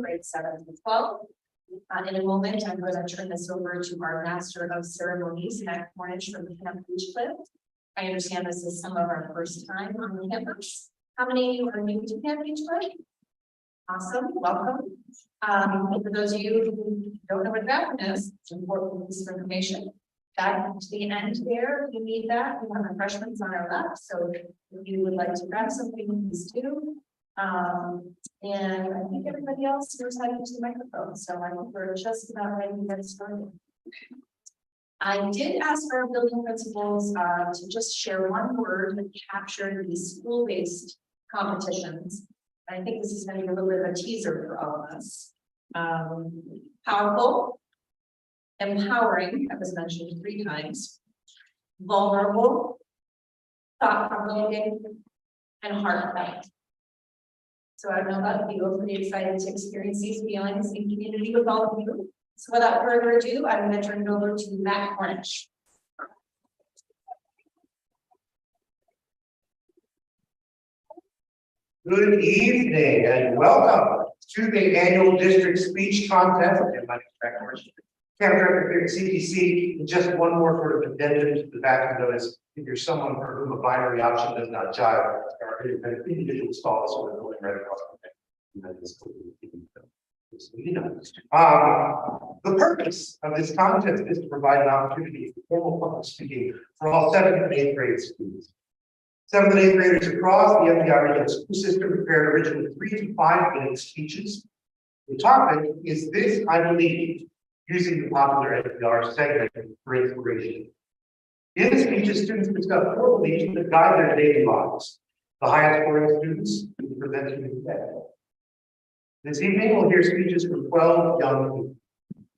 grades 7 to 12. In a moment, I'm going to turn this over to our Master of Ceremonies, Matt Cornish from the Camp Beach Cliff. I understand this is some of our first time on the campus. How many of you are new to Camp Beach Cliff? Awesome, welcome. For those of you who don't know what that is, it's important piece of information. Back to the end there, if you need that, we have refreshments on our left. So if you would like to grab something, please do. And I think everybody else knows how to use the microphone. So I think we're just about ready to get started. I did ask our building principals to just share one word that captured these school-based competitions. I think this is going to be a little bit of a teaser for all of us. Powerful, empowering, that was mentioned 3 times, vulnerable, thought-provoking, and heartfelt. So I don't know about you, I'm pretty excited to experience these feelings in community with all of you. So without further ado, I'm going to turn it over to Matt Cornish. Good evening and welcome to the annual district speech contest. My name is Matt Cornish, Camp Director here at CTC. And just one more sort of addendum to the back of notice. If you're someone for whom a binary option does not jive, our individual stalls are going right across the the purpose of this contest is to provide an opportunity for formal public speaking for all 7th and 8th grade students. 7th and 8th graders across the MDIRSS school system prepared originally 3 to 5 minute speeches. The topic is this, I believe, using the popular MDIRSS segment for inspiration. In the speeches, students discuss 4 beliefs that guide their daily lives. The highest scoring students will be presented instead. This evening, we'll hear speeches from 12 young people.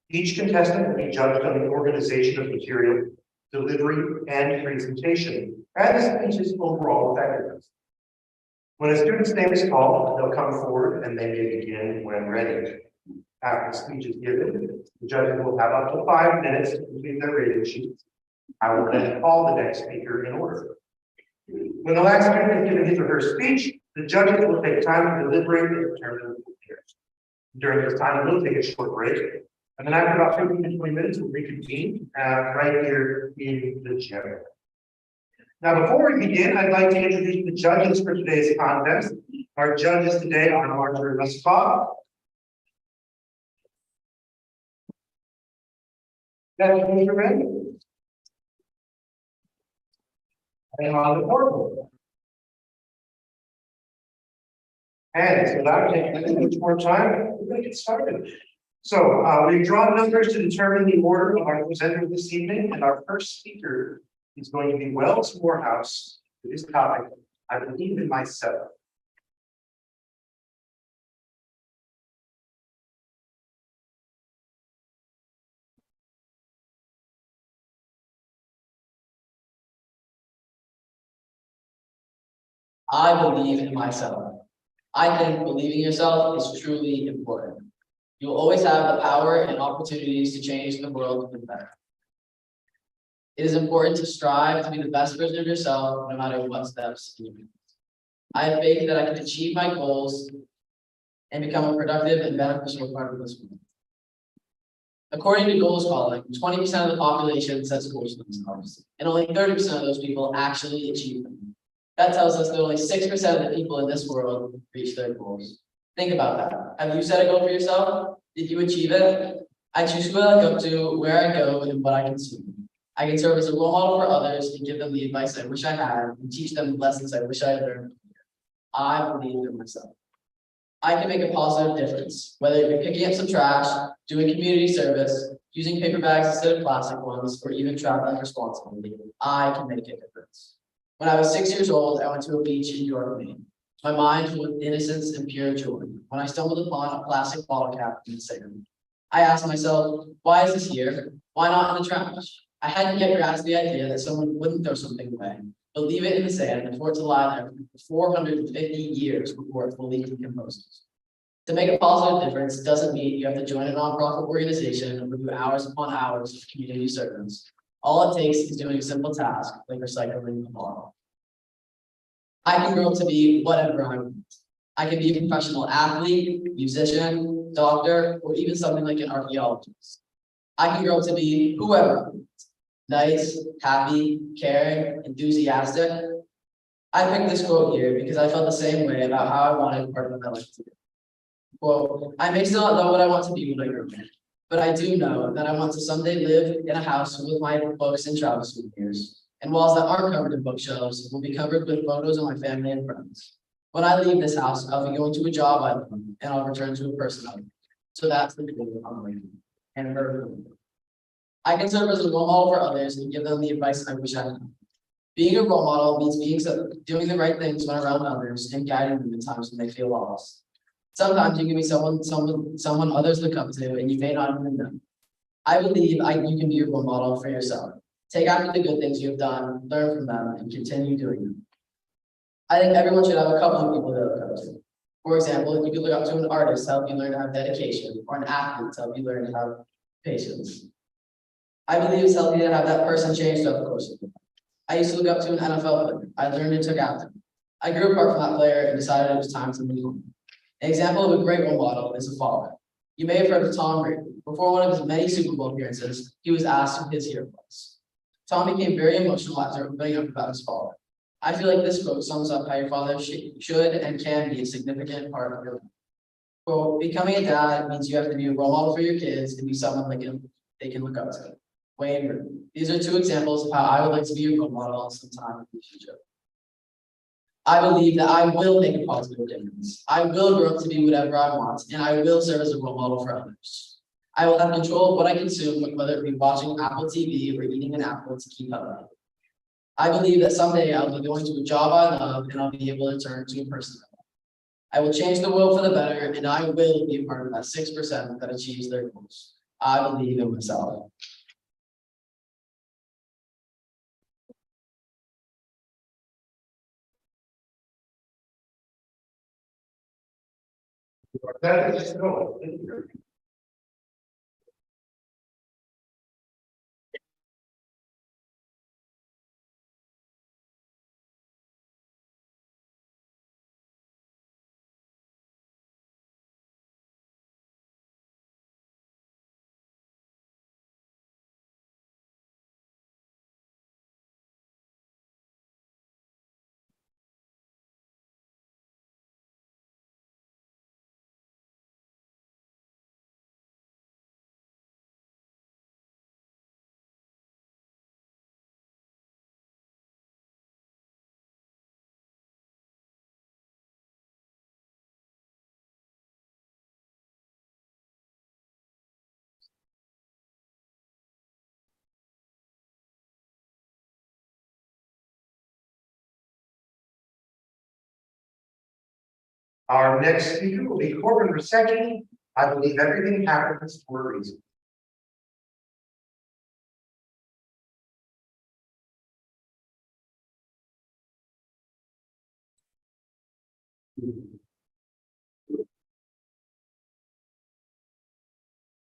Each contestant will be judged on the organization of material, delivery, and presentation, and the speech's overall effectiveness. When a student's name is called, they'll come forward and they may begin when ready. After the speech is given, the judges will have up to 5 minutes to complete their rating sheets. I will then call the next speaker in order. When the last student has given his or her speech, the judges will take time to deliberate and determine the winners. During this time, we'll take a short break, and then after about 15 to 20 minutes, we'll reconvene right here in the gym. Now, before we begin, I'd like to introduce the judges for today's contest. Our judges today are Marjorie Russell, Beth Fisherman, and on the portal. And so without taking much more time, we're going to get started. So we've drawn numbers to determine the order of our presenter this evening, and our first speaker is going to be Wells Morehouse with his topic, I Believe in Myself. I believe in myself. I think believing in yourself is truly important. You'll always have the power and opportunities to change the world for the better. It is important to strive to be the best version of yourself, no matter what steps you take. I have faith that I can achieve my goals and become a productive and beneficial part of this world. According to Goals Calling, 20% of the population sets goals for themselves, and only 30% of those people actually achieve them. That tells us that only 6% of the people in this world reach their goals. Think about that. Have you set a goal for yourself? Did you achieve it? I choose who I look up to, where I go, and what I consume. I can serve as a role model for others and give them the advice I wish I had and teach them the lessons I wish I had learned. I believe in myself. I can make a positive difference, whether it be picking up some trash, doing community service, using paper bags instead of plastic ones, or even traveling responsibly. I can make a difference. When I was 6 years old, I went to a beach in New York, Maine. My mind full of innocence and pure joy when I stumbled upon a plastic bottle cap in the sand. I asked myself, why is this here? Why not in the trash? I hadn't yet grasped the idea that someone wouldn't throw something away, but leave it in the sand and for it to lie there for 450 years before it fully decomposes. To make a positive difference doesn't mean you have to join a nonprofit organization or do hours upon hours of community service. All it takes is doing a simple task like recycling a bottle. I can grow up to be whatever I want. I can be a professional athlete, musician, doctor, or even something like an archaeologist. I can grow up to be whoever I want. Nice, happy, caring, enthusiastic. I picked this quote here because I felt the same way about how I wanted part of my life to be. Quote, I may still not know what I want to be when I grow up, but I do know that I want to someday live in a house with my books and travel souvenirs, and walls that aren't covered in bookshelves will be covered with photos of my family and friends. When I leave this house, I'll be going to a job I love, and I'll return to a person I love. So that's the goal I'm waiting and her. I can serve as a role model for others and give them the advice I wish I had. Being a role model means doing the right things when around others and guiding them in times when they feel lost. Sometimes you can be someone others look up to, and you may not even know. I believe you can be a role model for yourself. Take after the good things you've done, learn from them, and continue doing them. I think everyone should have a couple of people to look up to. For example, you could look up to an artist to help you learn to have dedication, or an athlete to help you learn to have patience. I believe it's healthy to have that person change throughout the course of your life. I used to look up to an NFL player. I learned and took after him. I grew apart from that player and decided it was time to move on. An example of a great role model is a father. You may have heard of Tom Brady. Before one of his many Super Bowl appearances, he was asked who his hero was. Tom became very emotional after opening up about his father. I feel like this quote sums up how your father should and can be a significant part of your life. Quote, becoming a dad means you have to be a role model for your kids and be someone they can look up to. Wayne Rooney. These are two examples of how I would like to be a role model sometime in the future. I believe that I will make a positive difference. I will grow up to be whatever I want, and I will serve as a role model for others. I will have control of what I consume, whether it be watching Apple TV or eating an apple to keep healthy. I believe that someday I'll be going to a job I love, and I'll be able to turn to a person I love. I will change the world for the better, and I will be a part of that 6% that achieves their goals. I believe in myself. That is no. Our next speaker will be Corbin Resecki. I believe everything happens for a reason.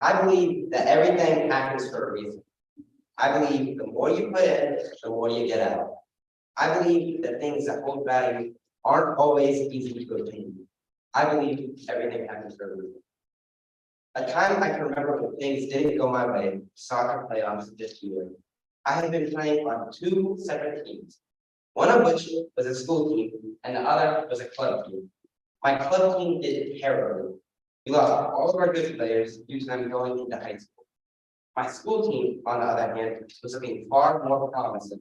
I believe that everything happens for a reason. I believe the more you put in, the more you get out. I believe that things that hold value aren't always easy to attain. I believe everything happens for a reason. A time I can remember when things didn't go my way, soccer playoffs this year. I had been playing on 2 separate teams, one of which was a school team and the other was a club team. My club team did terribly. We lost all of our good players due to them going into high school. My school team, on the other hand, was looking far more promising.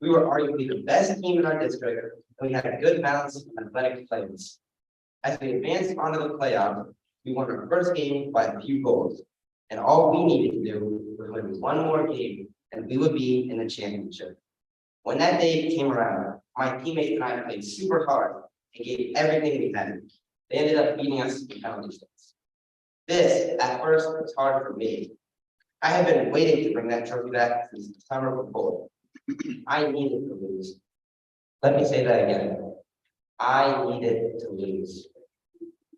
We were arguably the best team in our district, and we had a good balance of athletic players. As we advanced onto the playoff, we won our first game by a few goals, and all we needed to do was win one more game, and we would be in the championship. When that day came around, my teammates and I played super hard and gave everything we had. They ended up beating us in penalty shots. This, at first, was hard for me. I had been waiting to bring that trophy back since the summer before. I needed to lose. Let me say that again. I needed to lose.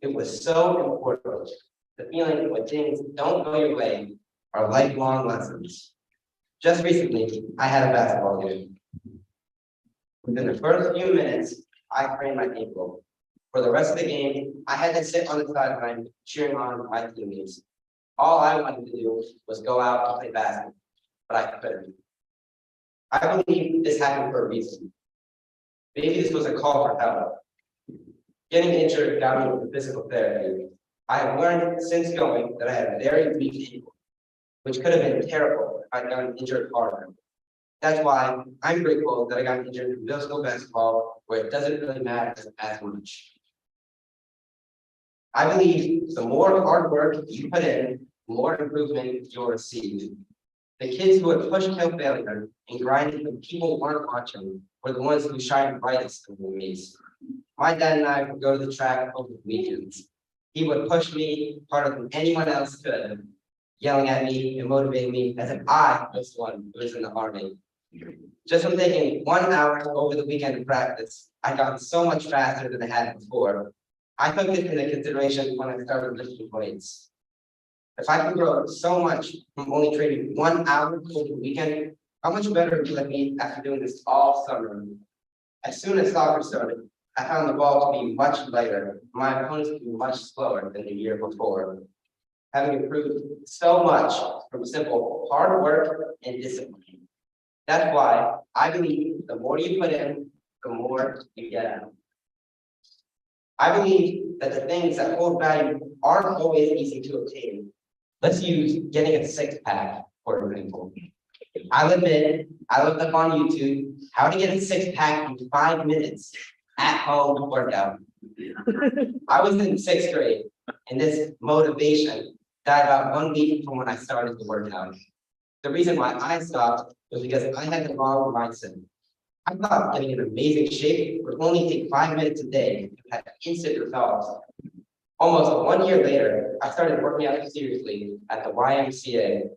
It was so important. The feeling when things don't go your way are lifelong lessons. Just recently, I had a basketball game. Within the first few minutes, I sprained my ankle. For the rest of the game, I had to sit on the sideline cheering on my teammates. All I wanted to do was go out and play basketball, but I couldn't. I believe this happened for a reason. Maybe this was a call for help. Getting injured got me into physical therapy. I have learned since going that I had a very weak ankle, which could have been terrible if I'd gotten injured harder. That's why I'm grateful that I got injured in middle school basketball, where it doesn't really matter as much. I believe the more hard work you put in, the more improvement you'll receive. The kids who would push till failure and grinded when people weren't watching were the ones who shined brightest in the race. My dad and I would go to the track over the weekends. He would push me harder than anyone else could, yelling at me and motivating me as if I was the one who was in the army. Just from taking 1 hour over the weekend to practice, I got so much faster than I had before. I took this into consideration when I started lifting weights. If I can grow so much from only training 1 hour over the weekend, how much better will it be after doing this all summer? As soon as soccer started, I found the ball to be much lighter, my opponents to be much slower than the year before. Having improved so much from simple hard work and discipline. That's why I believe the more you put in, the more you get out. I believe that the things that hold value aren't always easy to obtain. Let's use getting a six-pack, for example. I'll admit, I looked up on YouTube how to get a six-pack in 5 minutes at home workout. I was in 6th grade, and this motivation died about 1 week from when I started the workout. The reason why I stopped was because I had the wrong mindset. I thought getting in amazing shape would only take 5 minutes a day and have instant results. Almost 1 year later, I started working out seriously at the YMCA.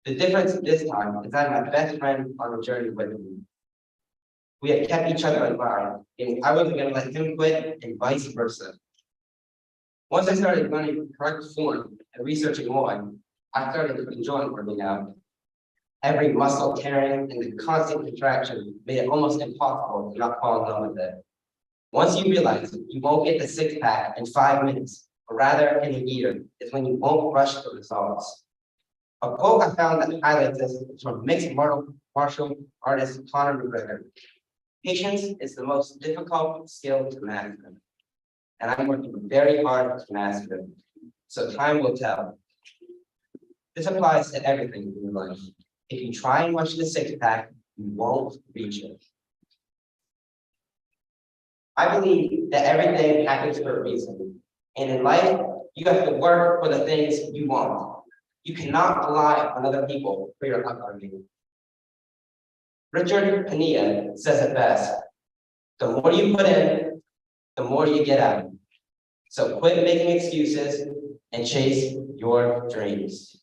The difference this time is I had my best friend on the journey with me. We had kept each other in line, and I wasn't going to let him quit, and vice versa. Once I started learning the correct form and researching more, I started enjoying working out. Every muscle tearing and the constant contraction made it almost impossible to not fall in love with it. Once you realize you won't get the six-pack in 5 minutes, or rather in a year, is when you won't rush the results. A quote I found that highlights this is from mixed martial artist Conor McGregor. Patience is the most difficult skill to master, and I'm working very hard to master it. So time will tell. This applies to everything in your life. If you try and rush the six-pack, you won't reach it. I believe that everything happens for a reason. And in life, you have to work for the things you want. You cannot rely on other people for your upbringing. Richard Pania says it best. The more you put in, the more you get out. So quit making excuses and chase your dreams.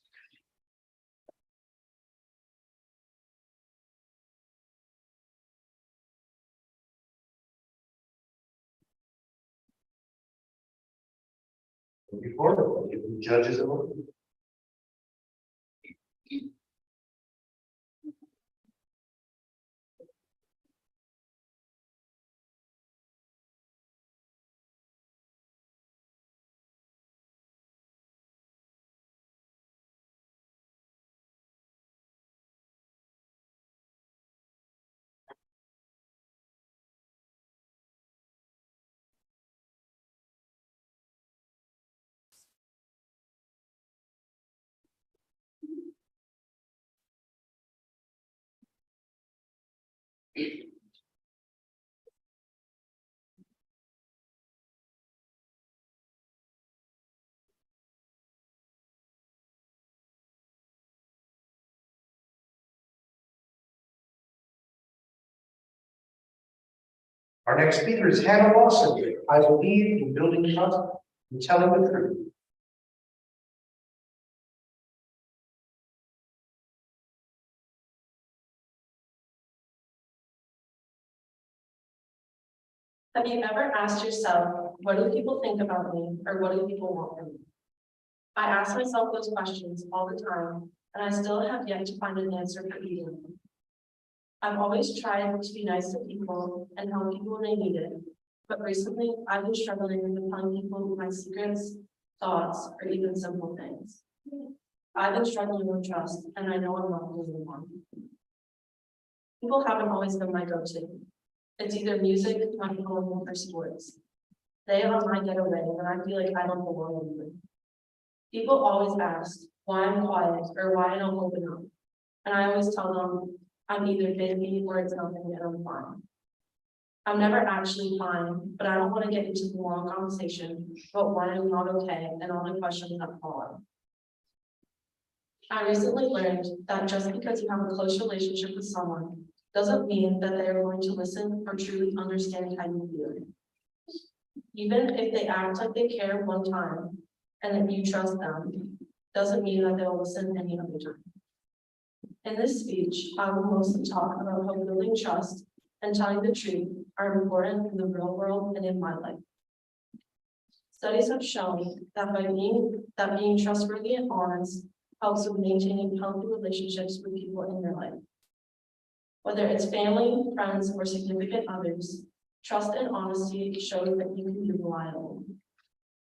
Before the judges. Our next speaker is Hannah Lawson. I believe in building trust and telling the truth. Have you ever asked yourself, what do people think about me, or what do people want from me? I ask myself those questions all the time, and I still have yet to find an answer for either of them. I've always tried to be nice to people and help people when they need it, but recently I've been struggling with telling people my secrets, thoughts, or even simple things. I've been struggling with trust, and I know I'm not the only one. People haven't always been my go-to. It's either music, my home, or sports. They are my getaway when I feel like I don't belong anymore. People always ask why I'm quiet or why I don't open up. And I always tell them I'm either busy or it's nothing and I'm fine. I'm never actually fine, but I don't want to get into the long conversation about why I'm not okay and all the questions that follow. I recently learned that just because you have a close relationship with someone doesn't mean that they are going to listen or truly understand how you feel. Even if they act like they care one time and that you trust them, doesn't mean that they'll listen any other time. In this speech, I will mostly talk about how building trust and telling the truth are important in the real world and in my life. Studies have shown that being trustworthy and honest helps with maintaining healthy relationships with people in your life. Whether it's family, friends, or significant others, trust and honesty shows that you can be reliable.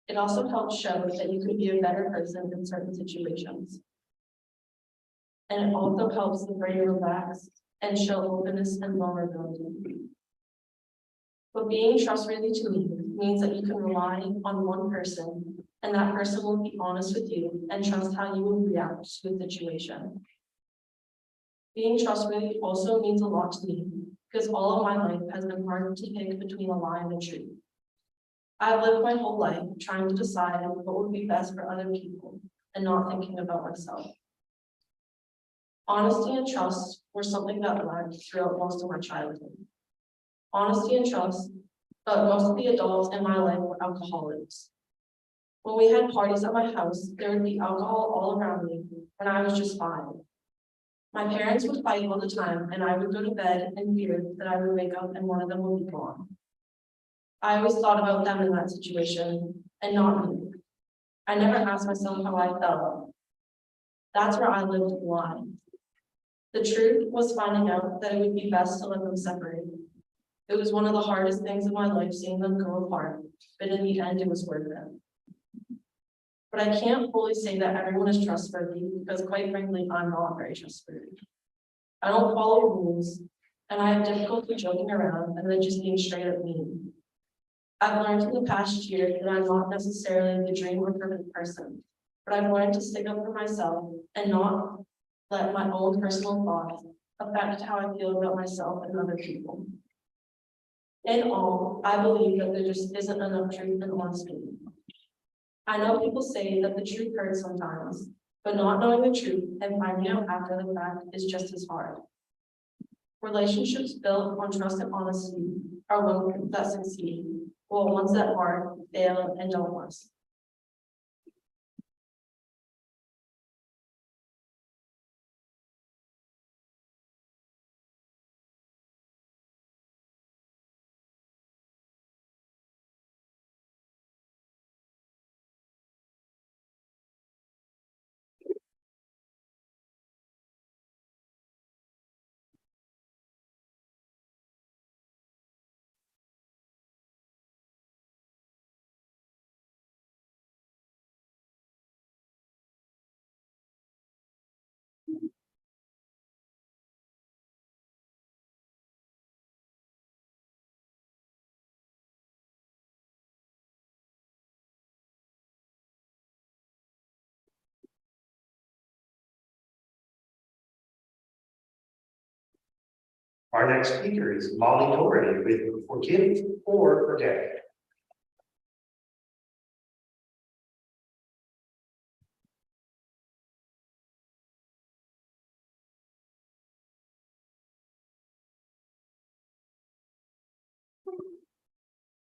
It also helps show that you can be a better person in certain situations. And it also helps the brain relax and show openness and vulnerability. But being trustworthy to me means that you can rely on one person and that person will be honest with you and trust how you will react to a situation. Being trustworthy also means a lot to me because all of my life has been hard to pick between a lie and the truth. I've lived my whole life trying to decide what would be best for other people and not thinking about myself. Honesty and trust were something that I learned throughout most of my childhood. Honesty and trust, but most of the adults in my life were alcoholics. When we had parties at my house, there would be alcohol all around me, and I was just fine. My parents would fight all the time, and I would go to bed in fear that I would wake up and one of them would be gone. I always thought about them in that situation, and not me. I never asked myself how I felt. That's where I lived the lie. The truth was finding out that it would be best to let them separate. It was one of the hardest things in my life seeing them go apart, but in the end, it was worth it. But I can't fully say that everyone is trustworthy because quite frankly, I'm not very trustworthy. I don't follow rules, and I have difficulty joking around and then just being straight up mean. I've learned in the past year that I'm not necessarily the dream or perfect person, but I've learned to stick up for myself and not let my own personal thoughts affect how I feel about myself and other people. In all, I believe that there just isn't enough truth and honesty. I know people say that the truth hurts sometimes, but not knowing the truth and finding out after the fact is just as hard. Relationships built on trust and honesty are ones that succeed, while ones that aren't fail and don't last. Our next speaker is Molly Doherty with Forgive or Forget.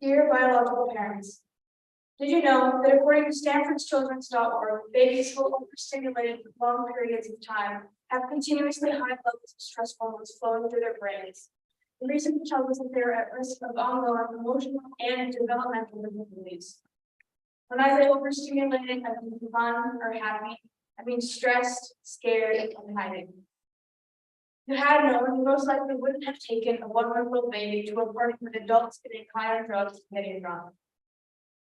Dear biological parents, did you know that according to StanfordChildren's.org, babies who are overstimulated for long periods of time have continuously high levels of stress hormones flowing through their brains? The research tells us that they are at risk of ongoing emotional and developmental difficulties. When I say overstimulated, I mean fun or happy. I mean stressed, scared, and hiding. You had known, you most likely wouldn't have taken a 1-month-old baby to a party with adults getting high on drugs and getting drunk.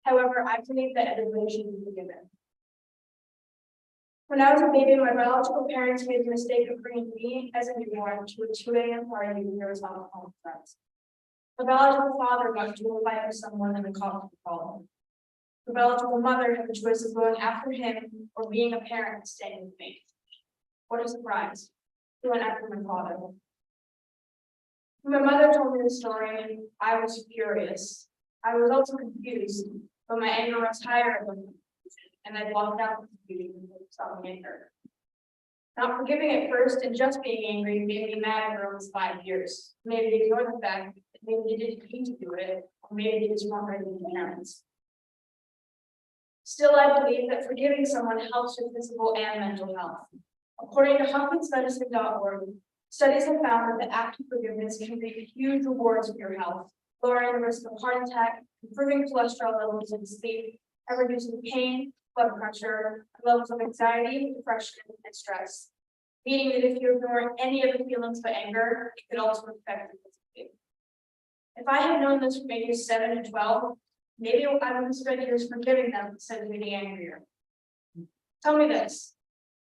However, I believe that everybody should be forgiven. When I was a baby, my biological parents made the mistake of bringing me as a newborn to a 2 a.m. party when there was alcohol with friends. The biological father got into a fight with someone and the cops would follow. The biological mother had the choice of going after him or being a parent and staying with me. What a surprise. He went after my father. When my mother told me the story, I was furious. I was also confused, but my anger was higher than confusion, and I blocked out the confusion and stopped the anger. Not forgiving at first and just being angry made me mad for almost 5 years. Maybe ignore the fact that maybe they didn't mean to do it, or maybe they just weren't ready to be parents. Still, I believe that forgiving someone helps with physical and mental health. According to HopkinsMedicine.org, studies have found that the act of forgiveness can reap huge rewards for your health, lowering the risk of heart attack, improving cholesterol levels and sleep, and reducing pain, blood pressure, levels of anxiety, depression, and stress. Meaning that if you ignore any of the feelings but anger, it could also affect you physically. If I had known this from ages 7 to 12, maybe I would have spent years forgiving them instead of getting angrier. Tell me this.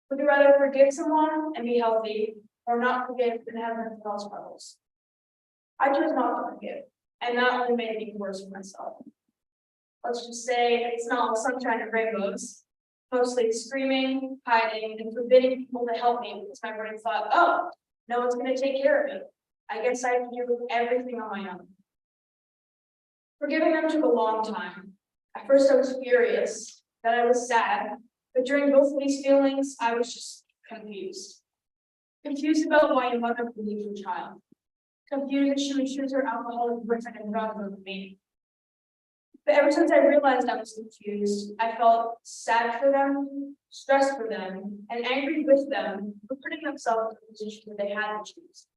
Would you rather forgive someone and be healthy, or not forgive and have mental health struggles? I chose not to forgive, and that only made me worse for myself. Let's just say it's not all sunshine and rainbows. Mostly screaming, hiding, and forbidding people to help me because my brain thought, oh, no one's going to take care of me. I guess I have to do everything on my own. Forgiving them took a long time. At first I was furious, then I was sad, but during both of these feelings, I was just confused. Confused about why your mother would leave her child. Confused that she would choose her alcoholic boyfriend and drugs over me. But ever since I realized I was confused, I felt sad for them, stressed for them, and angry with them for putting themselves in a position where they had to choose.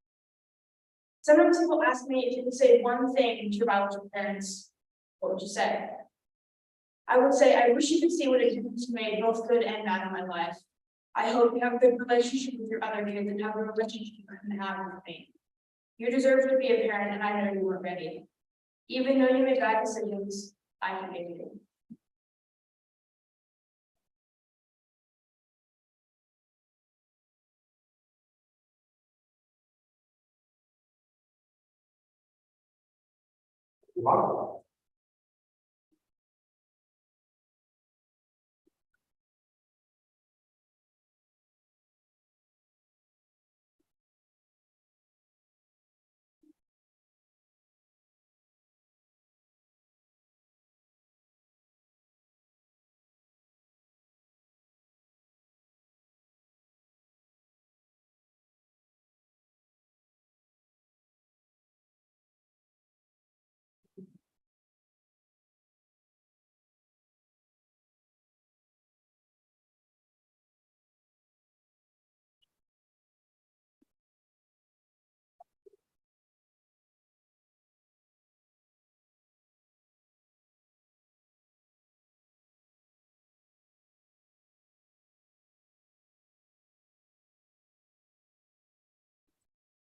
Sometimes people ask me if you could say one thing to your biological parents, what would you say? I would say, I wish you could see what it did to me, both good and bad in my life. I hope you have a good relationship with your other kids and have a relationship you couldn't have with me. You deserve to be a parent, and I know you were ready. Even though you made bad decisions, I forgive you. Wow.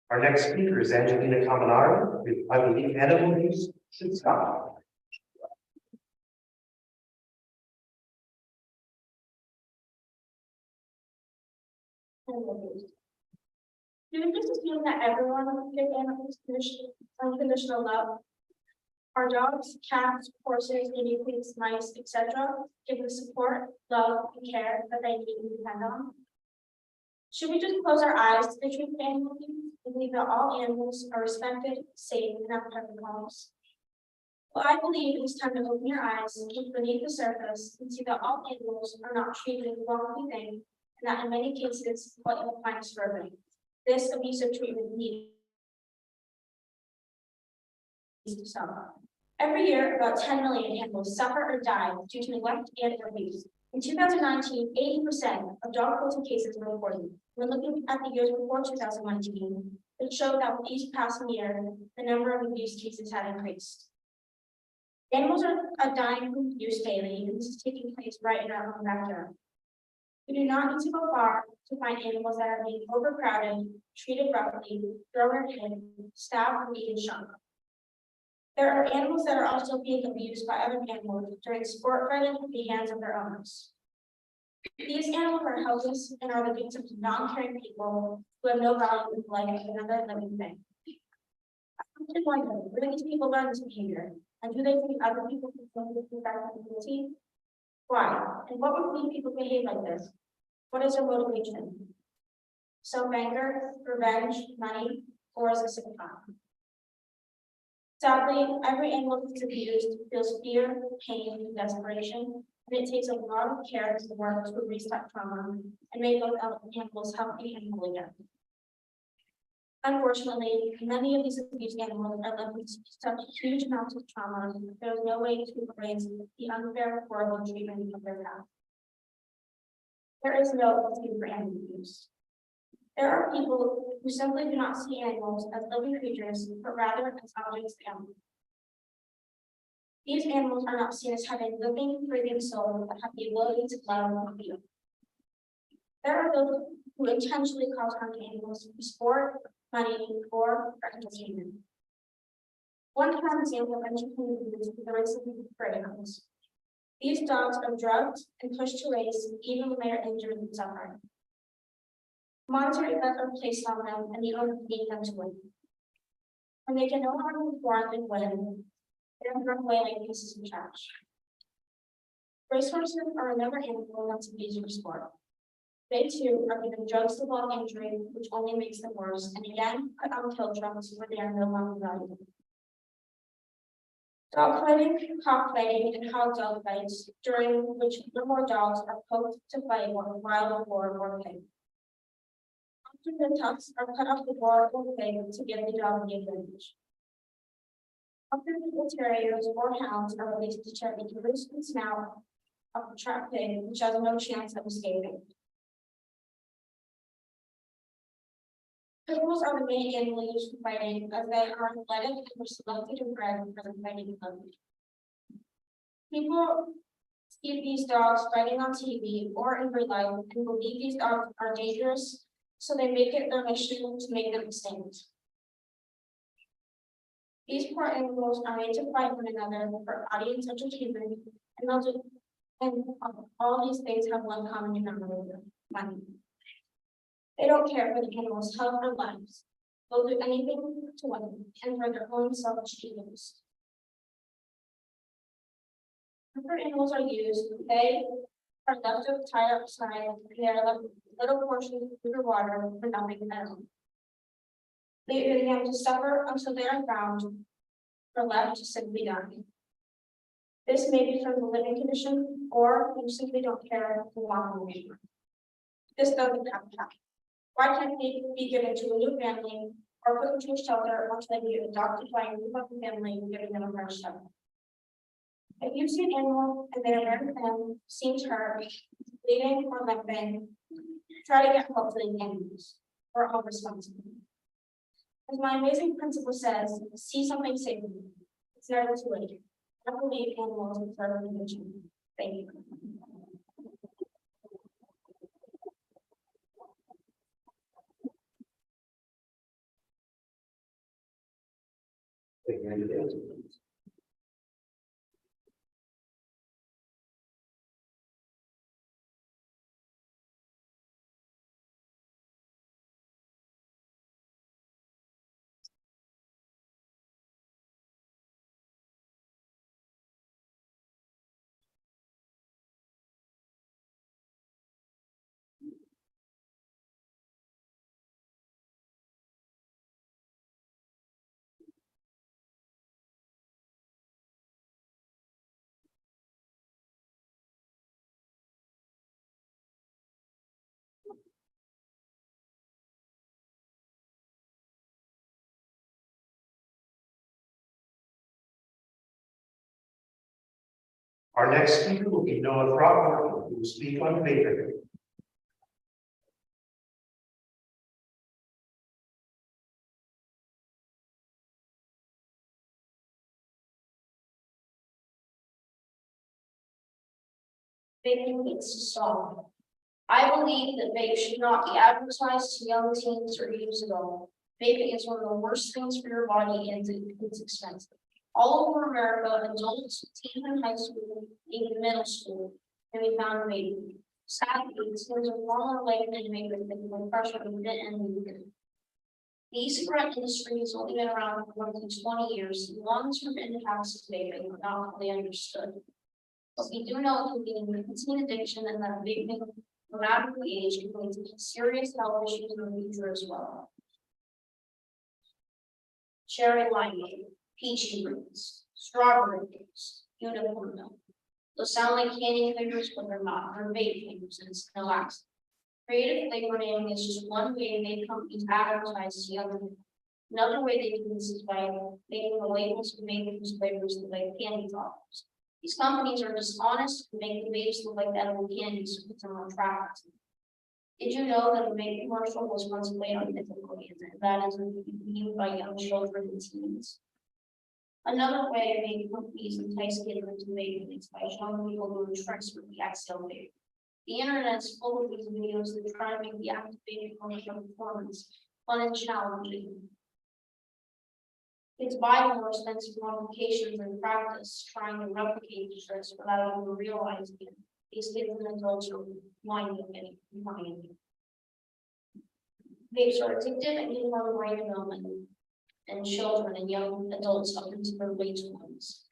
Our next speaker is Angelina Caminari with I Believe Animal Use Should Stop. Do you just assume that everyone will give animals unconditional love? Our dogs, cats, horses, guinea pigs, mice, etc. give the support, love, and care that they need and depend on? Should we just close our eyes to the truth of animal abuse and believe that all animals are respected, safe, and have perfect homes? Well, I believe it is time to open your eyes, look beneath the surface, and see that all animals are not treated as wrongfully thing, and that in many cases, what you will find disturbing. This abusive treatment needs to stop. Every year, about 10 million animals suffer or die due to neglect and abuse. In 2019, 80% of dog cruelty cases were reported. When looking at the years before 2019, it showed that with each passing year, the number of abuse cases had increased. Animals are dying from abuse daily, and this is taking place right in our own backyard. We do not need to go far to find animals that are being overcrowded, treated roughly, thrown or hit, stabbed, or even shot. There are animals that are also being abused by other animals during sport fighting at the hands of their owners. These animals are helpless and are the victims of non-caring people who have no value in the life of another living thing. I often wonder, where do these people learn this behavior? And do they think other people can feel this guilty? Why? And what would make people behave like this? What is their motivation? Self-anger, revenge, money, or is it sympathy? Sadly, every animal that's abused feels fear, pain, and desperation, and it takes a lot of care to work to restart trauma and make those animals healthy and whole again. Unfortunately, many of these abused animals are left with such huge amounts of trauma, there is no way to erase the unfair, horrible treatment of their past. There is no escape for animal abuse. There are people who simply do not see animals as living creatures, but rather as objects of animals. These animals are not seen as having living, breathing souls that have the ability to love and feel. There are those who intentionally cause harm to animals for sport, money, or for entertainment. One common example of entertainment abuse is the racing of greyhounds. These dogs are drugged and pushed to race even when they are injured and suffering. Monetary bets are placed on them and the owners need them to win. When they can no longer perform and win, they are thrown away like pieces of trash. Racehorses are another animal that's abused for sport. They too are given drugs to block injury, which only makes them worse, and again put on kill trucks where they are no longer valuable. Dog fighting, cockfighting, and hog dog fights, during which one or more dogs are poked to fight or wild boar or pig. Often the tusks are cut off the boar or pig to give the dog the advantage. Often the terriers or hounds are released to check the loose and snout of the trapped pig, which has no chance of escaping. Pit bulls are the main animal used for fighting, as they are athletic and were selected and bred for the fighting club. People see these dogs fighting on TV or in real life and believe these dogs are dangerous, so they make it their mission to make them extinct. These poor animals are made to fight one another for audience entertainment, and all these things have one common denominator: money. They don't care for the animal's health or lives. They'll do anything to win and for their own selfish use. After animals are used, they are left to tie outside, and they are left with little portions of food or water for nothing at all. They either have to suffer until they are found, or left to simply die. This may be from the living condition, or you simply don't care to walk away. This doesn't have to happen. Why can't they be given to a new family or put into a shelter until they get adopted by a new family, giving them a fresh start? If you see an animal and they are very thin, seems hurt, bleeding or limping, try to get help for the animals. We're all responsible. As my amazing principal says, see something sacred. It's never too late. I believe animals deserve attention. Thank you. Our next speaker will be Noah Throckmorton, who will speak on patriot. Baby needs to stop. I believe that vape should not be advertised to young teens or years ago. Vaping is one of the worst things for your body and it's expensive. All over America, adults, teens in high school, even middle school, can be found vaping. Sadly, teens are more likely to make the pressure of it and weaken. The e-cigarette industry has only been around for more than 20 years. The long-term impacts of vaping are not fully understood. But we do know it can be a nicotine addiction and that vaping, no matter the age, can lead to serious health issues in the future as well. Cherry limeade, peachy roots, strawberry juice, unicorn milk. Those sound like candy flavors, but they're not. They're vape flavors and it's no accident. Creative flavor naming is just one way vape companies advertise to young people. Another way they do this is by making the labels of these flavors look like candy toppers. These companies are dishonest and make the vapes look like edible candies to put them on attractive. Did you know that a vape commercial was once played on difficulty and that is viewed by young children and teens? Another way vape companies entice kids into vaping is by showing people doing tricks with the exhale vape. The internet is full of these videos that try to make the activated commercial performance fun and challenging. Kids buy more expensive modifications and practice trying to replicate the tricks without even realizing it. These kids and adults are winding and behind. Vapes are addictive and can harm brain development and children and young adults up into their late 20s.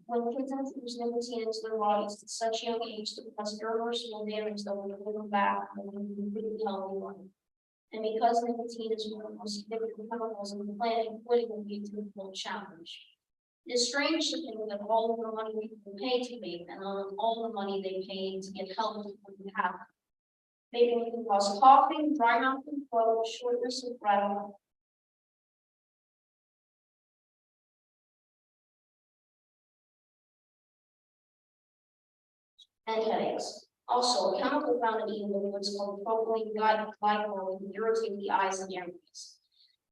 When kids introduce nicotine into their bodies at such a young age to cause irreversible damage that will hold them back from a completely healthy life. And because nicotine is one of the most significant chemicals in the planet, quitting will be a difficult challenge. It is strange to think that all of the money people pay to vape and all the money they pay to get help to happen. Vaping can cause coughing, dry mouth and throat, shortness of breath, and headaches. Also, a chemical found in eating liquids called propylene glycol can irritate the eyes and airways.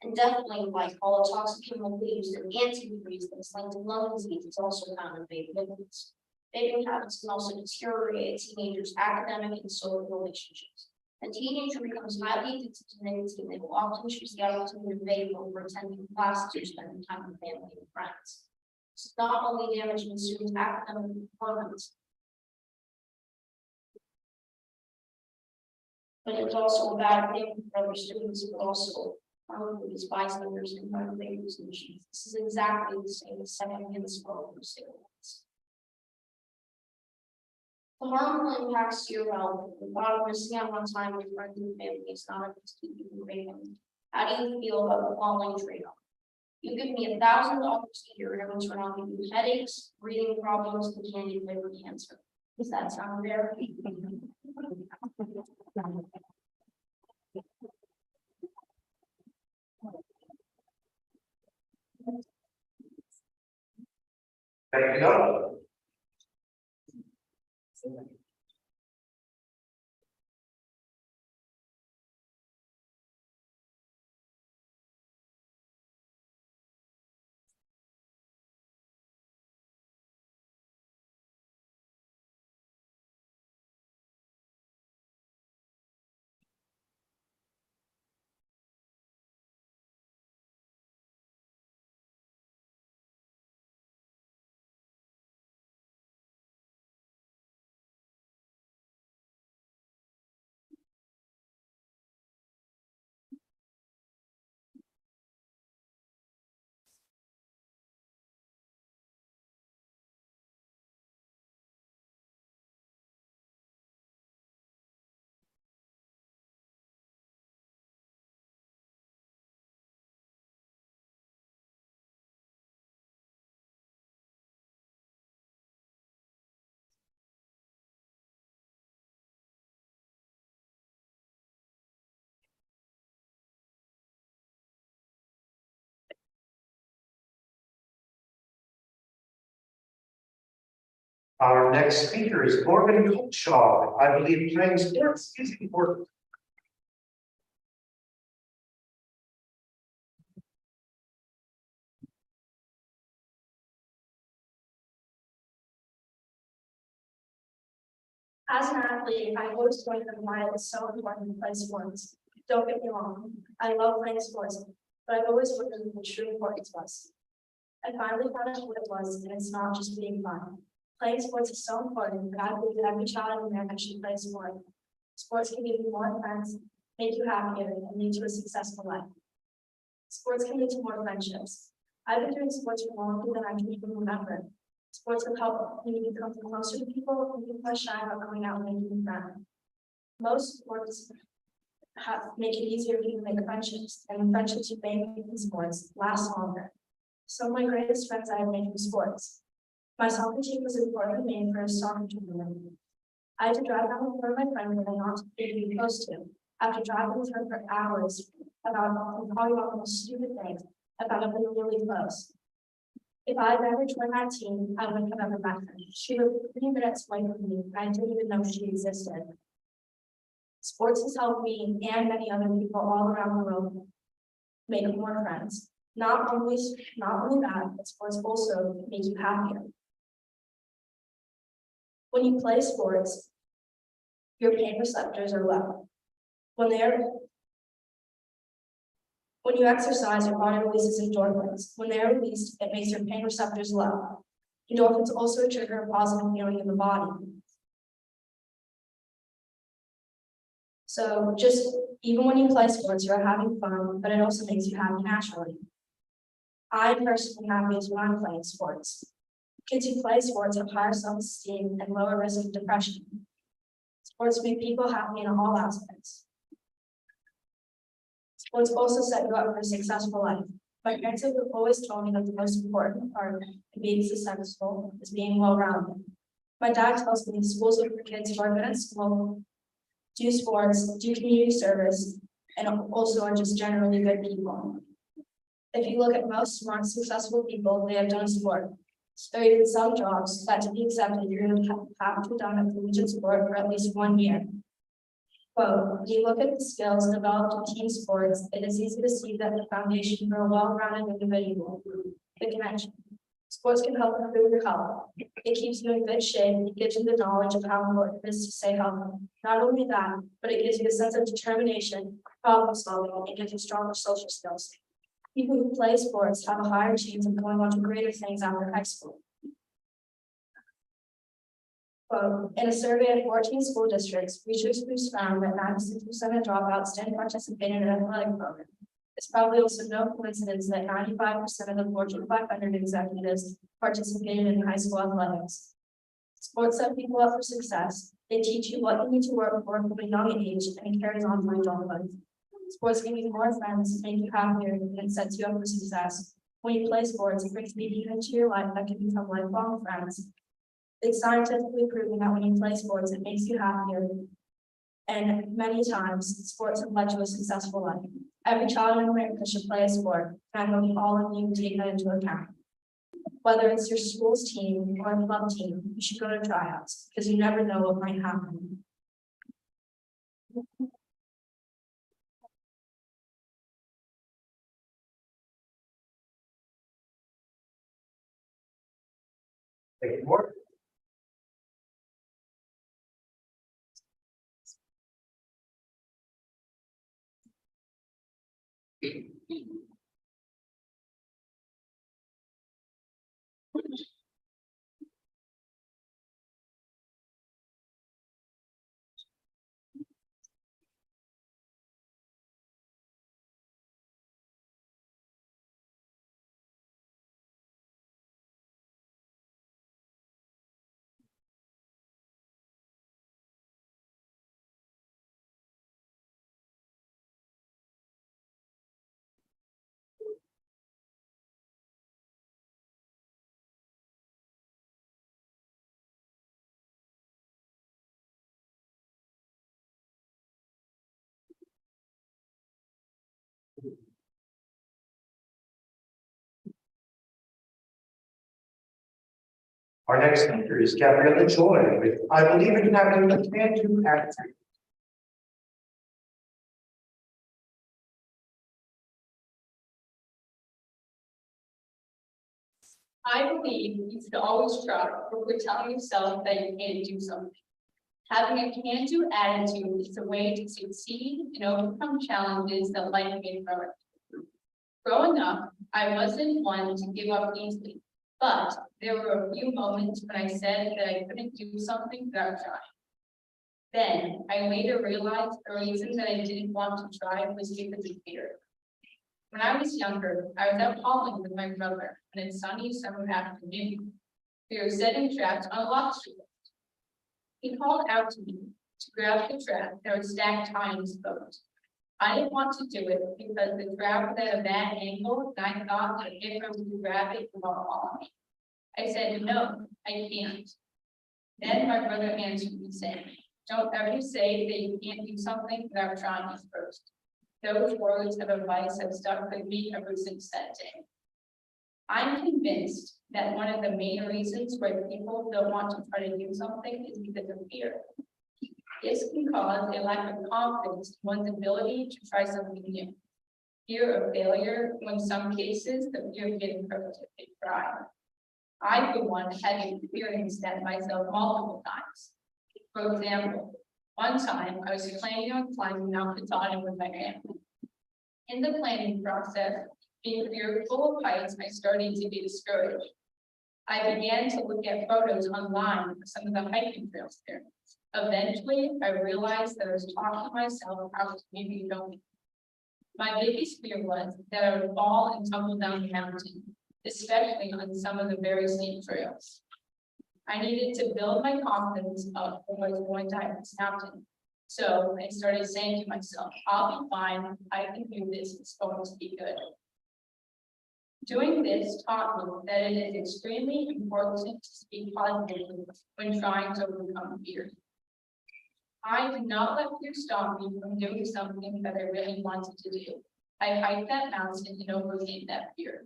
And definitely glycol, a toxic chemical used in antifreeze that's linked to lung disease, is also found in vape liquids. Vaping habits can also deteriorate teenagers' academic and social relationships. A teenager becomes highly addicted to nicotine, they will often choose the opportunity to vape over attending classes or spending time with family and friends. It's not only damaging students' academic performance, but it's also a bad thing for other students, but also these bystanders and motivators and machines. This is exactly the same as second-hand smoke for cigarettes. The harmful impacts to your health, the thought of missing out on time with friends and family is not enough to keep you from vaping. How do you feel about the following trade-off? You give me $1,000 a year and in return I'll give you headaches, breathing problems, and candy flavored cancer. Does that sound fair? Thank you. No. Our next speaker is Morgan Colshaw. I believe playing sports is important. As an athlete, I've always learned that why it's so important to play sports. Don't get me wrong, I love playing sports, but I've always wondered what the true importance was. I finally found out what it was, and it's not just being fun. Playing sports is so important, and I believe that every child in America should play sport. Sports can give you more friends, make you happier, and lead to a successful life. Sports can lead to more friendships. I've been doing sports for longer than I can even remember. Sports have helped me become closer to people and be less shy about going out and making friends. Most sports make it easier for you to make friendships, and the friendships you make in sports last longer. Some of my greatest friends I have made from sports. My soccer team was important to me for a soccer tournament. I had to drive down with one of my friends that I not really close to. After driving with her for hours about talking about the most stupid things, I found out we were really close. If I had ever joined that team, I wouldn't have ever met her. She lived 3 minutes away from me, and I didn't even know she existed. Sports has helped me and many other people all around the world make more friends. Not only that, but sports also make you happier. When you play sports, your pain receptors are low. When you exercise, your body releases endorphins. When they are released, it makes your pain receptors low. Endorphins also trigger a positive feeling in the body. So even when you play sports, you're having fun, but it also makes you happy naturally. I'm personally happiest when I'm playing sports. Kids who play sports have higher self-esteem and lower risk of depression. Sports make people happy in all aspects. Sports also set you up for a successful life. My parents have always told me that the most important part of being successful is being well-rounded. My dad tells me schools look for kids who are good at school, do sports, do community service, and also are just generally good people. If you look at most smart, successful people, they have done sport. There are even some jobs that to be accepted, you're going to have to have done a collegiate sport for at least 1 year. Quote, when you look at the skills developed in team sports, it is easy to see that the foundation for a well-rounded individual, the connection. Sports can help improve your health. It keeps you in good shape. It gives you the knowledge of how important it is to stay healthy. Not only that, but it gives you a sense of determination, problem solving, and gives you stronger social skills. People who play sports have a higher chance of going on to greater things after high school. Quote, in a survey of 14 school districts, researchers found that 96% of dropouts didn't participate in an athletic program. It's probably also no coincidence that 95% of the Fortune 500 executives participated in high school athletics. Sports set people up for success. They teach you what you need to work for from a young age, and it carries on through adult life. Sports give you more friends, make you happier, and it sets you up for success. When you play sports, it brings people into your life that can become lifelong friends. It's scientifically proven that when you play sports, it makes you happier. And many times, sports have led to a successful life. Every child in America should play a sport, and I hope all of you take that into account. Whether it's your school's team or a club team, you should go to tryouts, because you never know what might happen. Thank you, Mark. Our next speaker is Gabriella Joy with I Believe in Having a Can-Do Attitude. I believe you should always try before telling yourself that you can't do something. Having a can-do attitude is a way to succeed and overcome challenges that life may throw at you. Growing up, I wasn't one to give up easily, but there were a few moments when I said that I couldn't do something without trying. Then I later realized the reason that I didn't want to try was because of fear. When I was younger, I was out hauling with my brother on a sunny summer afternoon. We were setting traps on a lobster. He called out to me to grab the trap that was stacked high in his boat. I didn't want to do it because the trap was at a bad angle, and I thought that if I would grab it, it would fall on me. I said, no, I can't. Then my brother answered me saying, don't ever say that you can't do something without trying it first. Those words of advice have stuck with me ever since that day. I'm convinced that one of the main reasons why people don't want to try to do something is because of fear. This can cause a lack of confidence in one's ability to try something new. Fear of failure, or in some cases, the fear of getting hurt if they try. I, for one, had experienced that myself multiple times. For example, one time I was planning on climbing Mount Katahdin with my family. In the planning process, being fearful of heights, I started to be discouraged. I began to look at photos online of some of the hiking trails there. Eventually, I realized that I was talking myself out of maybe going. My biggest fear was that I would fall and tumble down the mountain, especially on some of the very steep trails. I needed to build my confidence up when I was going down this mountain. So I started saying to myself, I'll be fine, I can do this, it's going to be good. Doing this taught me that it is extremely important to speak positively when trying to overcome fear. I did not let fear stop me from doing something that I really wanted to do. I hiked that mountain and overcame that fear.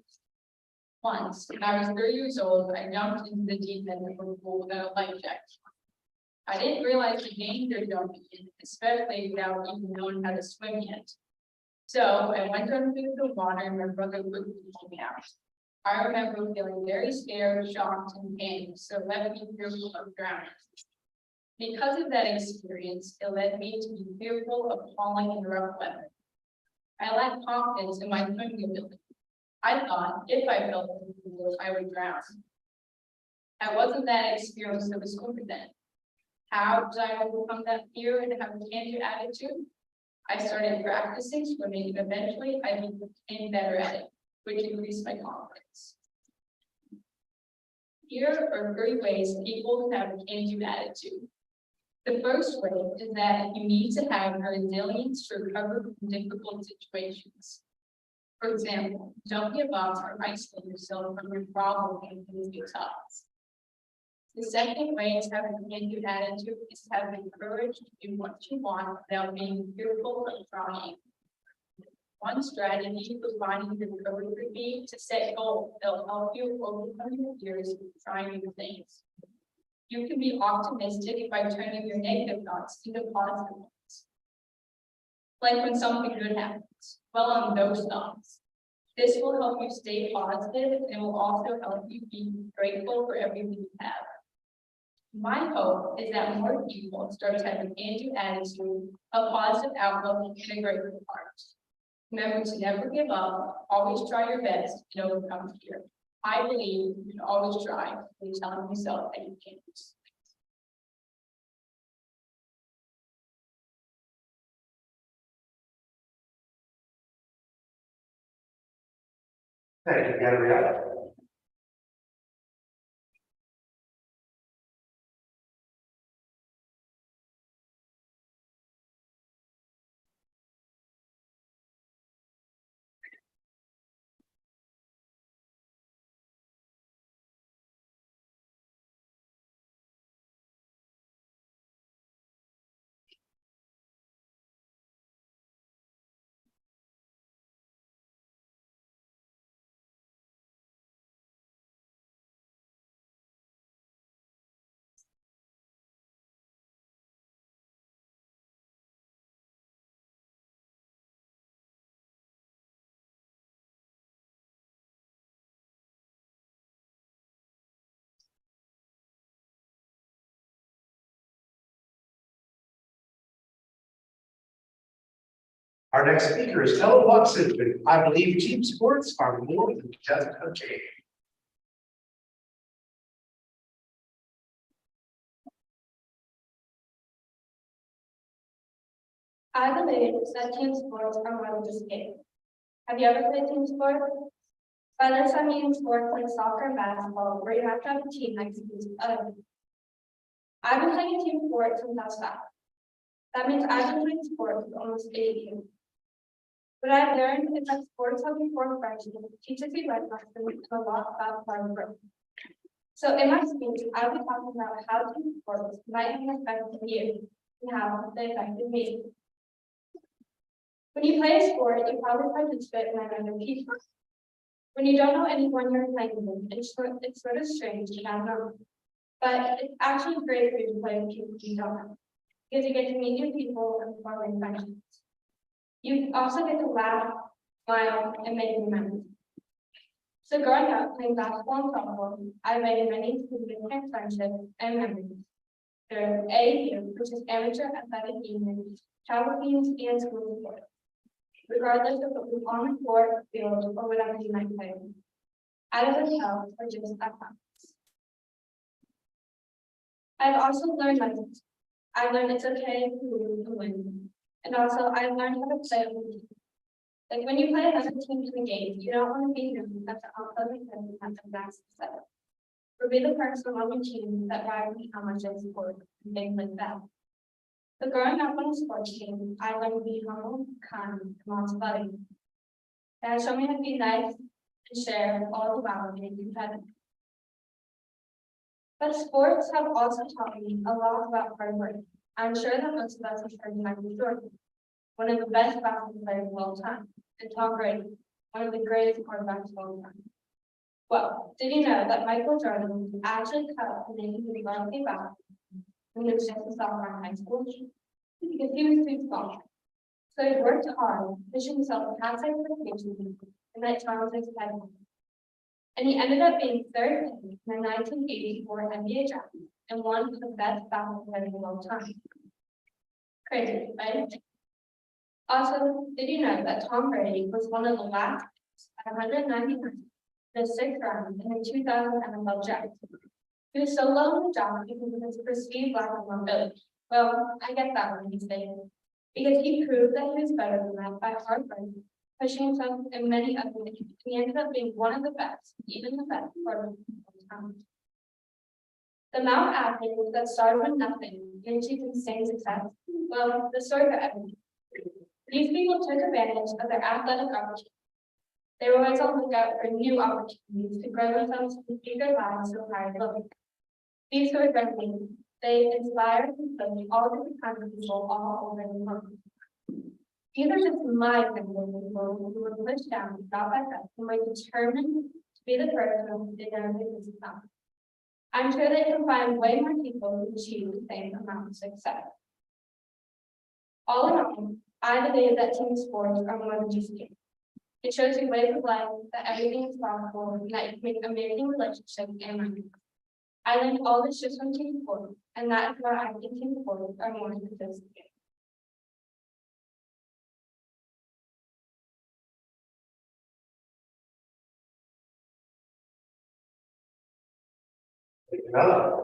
Once, when I was 3 years old, I jumped into the deep end of a pool without a life jacket. I didn't realize the danger jumping in, especially without even knowing how to swim yet. So I went under the water and my brother quickly pulled me out. I remember feeling very scared, shocked, and pained, so it left me fearful of drowning. Because of that experience, it led me to be fearful of falling in rough weather. I lacked confidence in my swimming ability. I thought if I fell in the pool, I would drown. I wasn't that experienced of a swimmer then. How did I overcome that fear and have a can-do attitude? I started practicing swimming and eventually I became better at it, which increased my confidence. Here are 3 ways people can have a can-do attitude. The first way is that you need to have resilience to recover from difficult situations. For example, don't give up or isolate yourself from your problem when things get tough. The second way to have a can-do attitude is to have the courage to do what you want without being fearful of trying. One strategy for finding the courage would be to set goals that will help you overcome your fears of trying new things. You can be optimistic by turning your negative thoughts into positive ones. Like when something good happens, dwell on those thoughts. This will help you stay positive and will also help you be grateful for everything you have. My hope is that more people start to have an can-do attitude, a positive outlook, and a grateful heart. Remember to never give up, always try your best, and overcome fear. I believe you can always try when telling yourself that you can't. Thank you, Gabrielle. Our next speaker is Ella Watson, with I believe team sports are more than just a game. I believe that team sports are more than just a game. Have you ever played team sport? By this I mean sports like soccer and basketball, where you have to have a team that competes with others. I've been playing team sports since I was 5. That means I've been playing sports for almost 8 years. What I've learned is that sports help you form friendships, teaches you life lessons, and a lot about hard work. So in my speech, I'll be talking about how team sports might have an effect on you and how they affected me. When you play a sport, you probably participate in other people. When you don't know anyone you're playing with, it's sort of strange to not know. But it's actually great for you to play with people you don't know, because you get to meet new people and form friendships. You also get to laugh, smile, and make new memories. So growing up playing basketball and softball, I made many significant friendships and memories. Through AAU, which is Amateur Athletic Union, travel teams, and school sports. Regardless of it was on the court, field, or whatever you might play. At a hotel or just at home. I've also learned lessons. I learned it's okay to lose and win. And also I learned how to play with team. Like when you play another team in a game, you don't want to be them at the opposing team at the max setup. Or be the person on your team that brags how much they support and things like that. But growing up on a sports team, I learned to be humble, kind, and lots of loving. That showed me how to be nice and share all about being competitive. But sports have also taught me a lot about hard work. I'm sure that most of us have heard Michael Jordan, one of the best basketball players of all time, and Tom Brady, one of the greatest quarterbacks of all time. Well, did you know that Michael Jordan was actually cut off from making the varsity basketball when he was just a sophomore in high school? Because he was too small. So he worked hard, pushing himself past expectations, and that challenged his head. And he ended up being third in the 1984 NBA draft and one of the best basketball players of all time. Crazy, right? Also, did you know that Tom Brady was one of the last at 199, the 6th round in the 2000 NFL draft? He was so low in the draft because of his perceived lack of mobility. Well, I get that one these days, because he proved that he was better than that by hard work, pushing himself in many other ways. He ended up being one of the best, even the best quarterback of all time. The Mount athlete that started with nothing and achieved insane success, well, the story got everything. These people took advantage of their athletic opportunities. They were always on the lookout for new opportunities to grow themselves and take their lives to a higher level. These stories resonate. They inspire and push all different kinds of people all over the world. These are just my examples of people who were pushed down step by step and were determined to be the person who did their business now. I'm sure they can find way more people who achieve the same amount of success. All in all, I believe that team sports are more than just games. It shows you ways of life, that everything is possible, and that you can make amazing relationships and money. I learned all this just from team sports, and that is why I think team sports are more than just games. Thank you, Ella.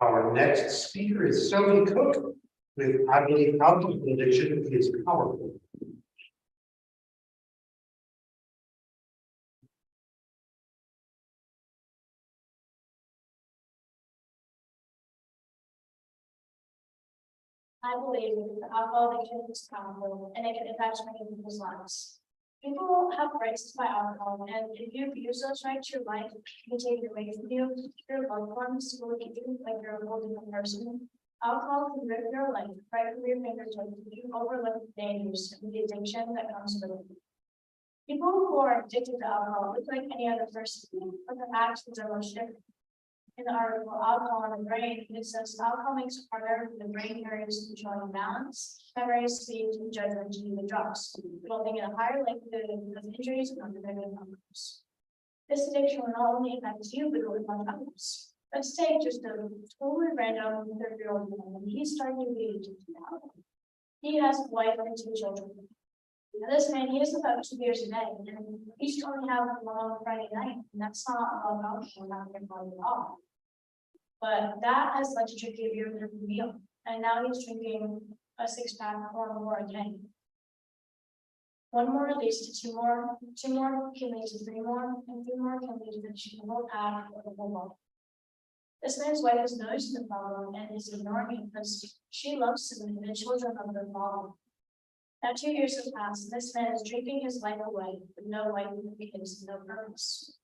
Our next speaker is Sophie Cook, with I believe alcohol addiction is powerful. I believe that alcohol addiction is powerful and it can affect many people's lives. People have rights to buy alcohol, and if you abuse those rights, your life can be taken away from you. Your loved ones will keep you like you're a whole different person. Alcohol can rip your life right from your fingertips if you overlook the dangers and the addiction that comes with it. People who are addicted to alcohol look like any other person, but their actions are much different. In the article, Alcohol in the Brain, it says alcohol makes it harder for the brain areas controlling balance, memory, speech, and judgment to do the drugs, resulting in a higher likelihood of injuries and unprevented outcomes. This addiction will not only affect you, but it will affect others. Let's take just a totally random 30-year-old man, and he's starting to be addicted to alcohol. He has a wife and 2 children. Now, this man, he has about 2 beers a day, and he used to only have one on Friday night, and that's not about alcohol, not their body at all. But that has led to drinking a beer with every meal, and now he's drinking a 6-pack or more a day. 1 more leads to 2 more, 2 more can lead to 3 more, and 3 more can lead to finishing the whole pack or the whole bottle. This man's wife has noticed the problem and is ignoring it because she loves him and the children of the problem. Now 2 years have passed, and this man is drinking his life away with no life in the kids, no purpose.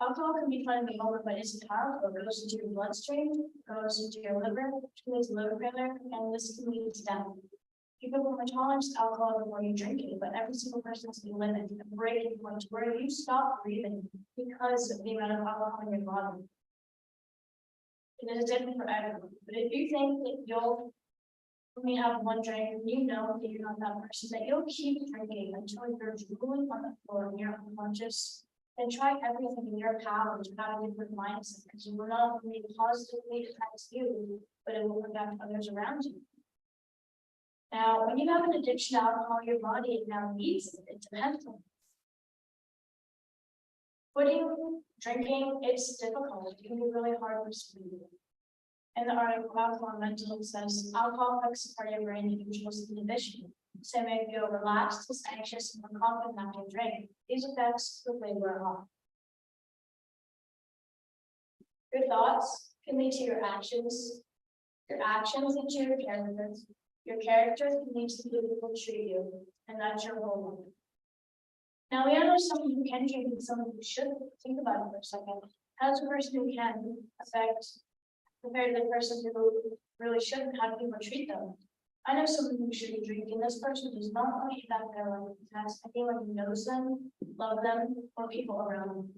Alcohol can be fun in the moment, but it's powerful. It goes into your bloodstream, goes into your liver, which means liver failure, and this can lead to death. People will tolerance to alcohol before you drink it, but every single person has a limit, a breaking point where you stop breathing because of the amount of alcohol in your body. It is different for everyone, but if you think that you'll only have 1 drink, you know that you're not that person, that you'll keep drinking until you're drooling on the floor and you're unconscious, then try everything in your power to have a different mindset, because it will not only positively affect you, but it will affect others around you. Now, when you have an addiction to alcohol, your body now needs it, it depends on it. Quitting drinking, it's difficult, it can be really hard for some people. In the article, Alcohol and Mental, it says alcohol affects the part of your brain that controls inhibition. So may feel relaxed, anxious, and confident after you drink. These effects quickly wear off. Your thoughts can lead to your actions lead to your character. Your character can lead to the way people treat you, and that's your whole life. Now we know someone who can drink and someone who shouldn't. Think about it for a second. How does a person who can affect compared to the person who really shouldn't? How do people treat them? I know someone who shouldn't drink, and this person does not want to affect their life because anyone who knows them, love them, or people around them.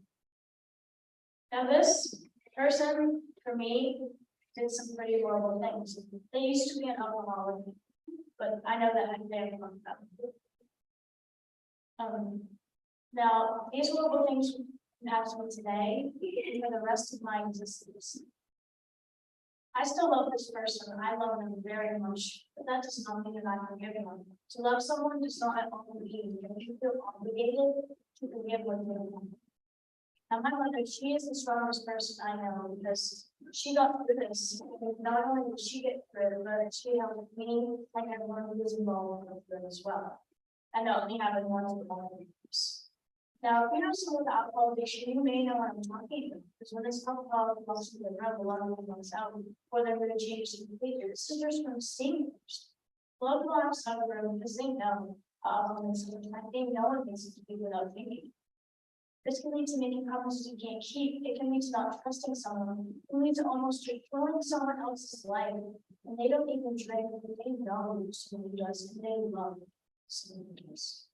Now this person, for me, did some pretty horrible things. They used to be an alcoholic, but I know that they have come up. Now, these horrible things can happen to me today and for the rest of my existence. I still love this person, I love them very much, but that does not mean that I forgive them. To love someone does not at all mean that you feel obligated to forgive what they have done. Now, my mother, she is the strongest person I know because she got through this. And not only did she get through it, but she helped me and everyone who was involved with it as well. And not only having one of the volunteers. Now, if you have someone with alcohol addiction, you may know what I'm talking about, because when this alcohol comes to the drug, a lot of them comes out, or they're going to change the behavior. This is just from seeing first. Love lives however, because they know they know it needs to be without thinking. This can lead to making promises you can't keep. It can lead to not trusting someone. It can lead to almost destroying someone else's life. And they don't even drink, but they know someone who does, and they love someone who does.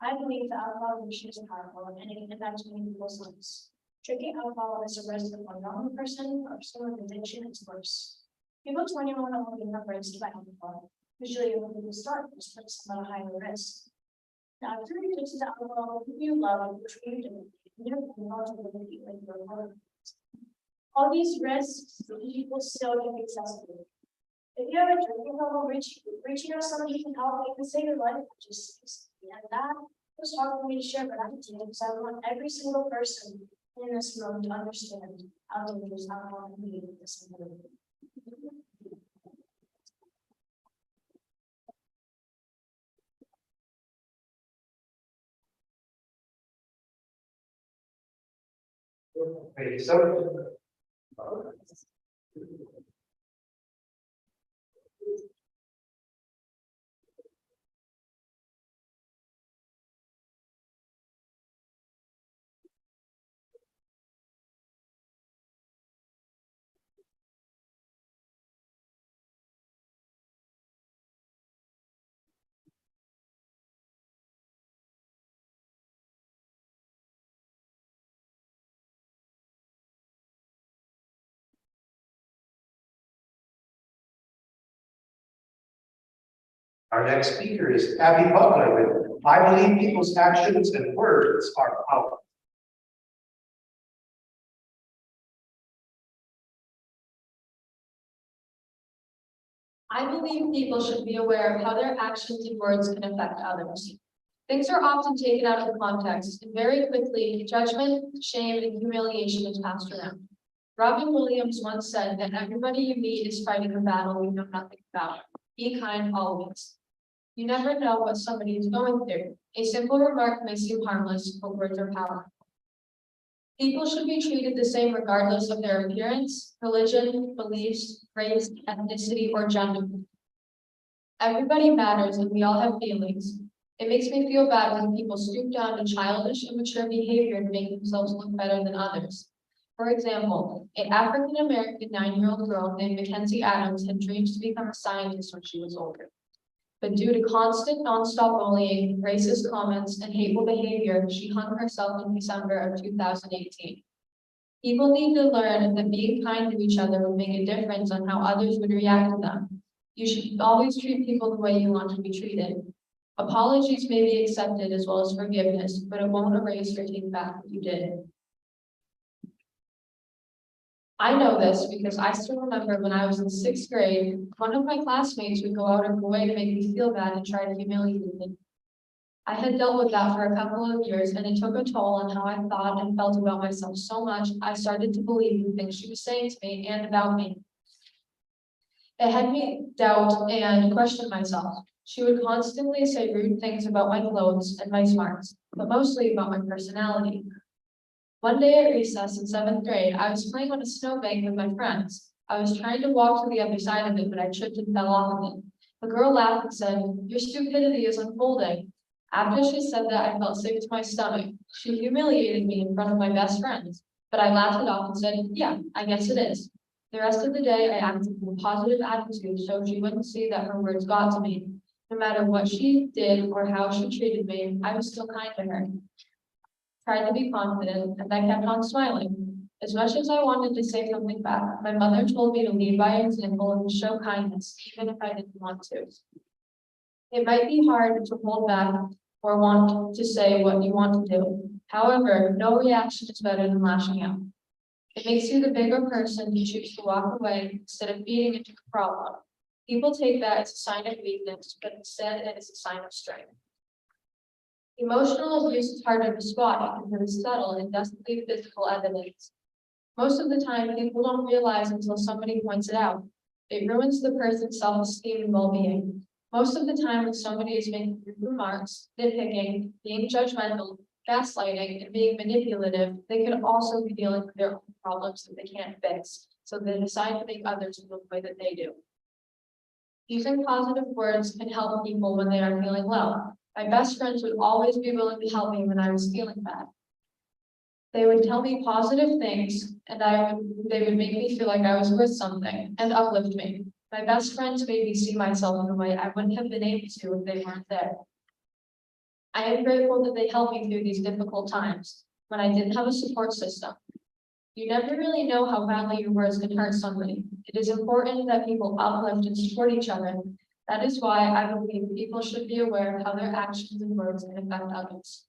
I believe that alcohol addiction is powerful and it can affect many people's lives. Drinking alcohol is a risk for a normal person, or someone with addiction, it's worse. People 21 only have rights to buy alcohol. Usually, when people start, this puts them at a higher risk. Now, if you're addicted to alcohol, you love it, treat it, you don't want to live with your heart. All these risks, people still get accessible. If you have a drinking problem, reaching out to someone who can help, you can save your life. And that was hard for me to share, but I did because I want every single person in this room to understand how dangerous alcohol can be with this individual. Okay, so. Our next speaker is Abby Butler with I Believe People's Actions and Words Are Power. I believe people should be aware of how their actions and words can affect others. Things are often taken out of context, and very quickly, judgment, shame, and humiliation is passed around. Robin Williams once said that everybody you meet is fighting a battle you know nothing about. Be kind always. You never know what somebody is going through. A simple remark may seem harmless, but words are powerful. People should be treated the same regardless of their appearance, religion, beliefs, race, ethnicity, or gender. Everybody matters and we all have feelings. It makes me feel bad when people stoop down to childish, immature behavior to make themselves look better than others. For example, an African-American 9-year-old girl named Mackenzie Adams had dreams to become a scientist when she was older. But due to constant nonstop bullying, racist comments, and hateful behavior, she hung herself in December of 2018. People need to learn that being kind to each other would make a difference on how others would react to them. You should always treat people the way you want to be treated. Apologies may be accepted as well as forgiveness, but it won't erase or take back what you did. I know this because I still remember when I was in 6th grade, one of my classmates would go out of her way to make me feel bad and try to humiliate me. I had dealt with that for a couple of years and it took a toll on how I thought and felt about myself so much, I started to believe the things she was saying to me and about me. It had me doubt and question myself. She would constantly say rude things about my clothes and my smarts, but mostly about my personality. One day at recess in 7th grade, I was playing on a snowbank with my friends. I was trying to walk to the other side of it, but I tripped and fell off of it. The girl laughed and said, "Your stupidity is unfolding." After she said that, I felt sick to my stomach. She humiliated me in front of my best friends, but I laughed it off and said, "Yeah, I guess it is." The rest of the day, I acted with a positive attitude so she wouldn't see that her words got to me. No matter what she did or how she treated me, I was still kind to her. Tried to be confident, and I kept on smiling. As much as I wanted to say something back, my mother told me to lead by example and show kindness, even if I didn't want to. It might be hard to hold back or want to say what you want to do. However, no reaction is better than lashing out. It makes you the bigger person to choose to walk away instead of feeding into the problem. People take that as a sign of weakness, but instead it is a sign of strength. Emotional abuse is harder to spot because it is subtle and doesn't leave physical evidence. Most of the time, people don't realize until somebody points it out. It ruins the person's self-esteem and well-being. Most of the time, when somebody is making rude remarks, nitpicking, being judgmental, gaslighting, and being manipulative, they could also be dealing with their own problems that they can't fix, so they decide to make others feel the way that they do. Using positive words can help people when they are feeling low. My best friends would always be willing to help me when I was feeling bad. They would tell me positive things, and they would make me feel like I was worth something and uplift me. My best friends made me see myself in a way I wouldn't have been able to if they weren't there. I am grateful that they helped me through these difficult times when I didn't have a support system. You never really know how badly your words can hurt somebody. It is important that people uplift and support each other. That is why I believe people should be aware of how their actions and words can affect others.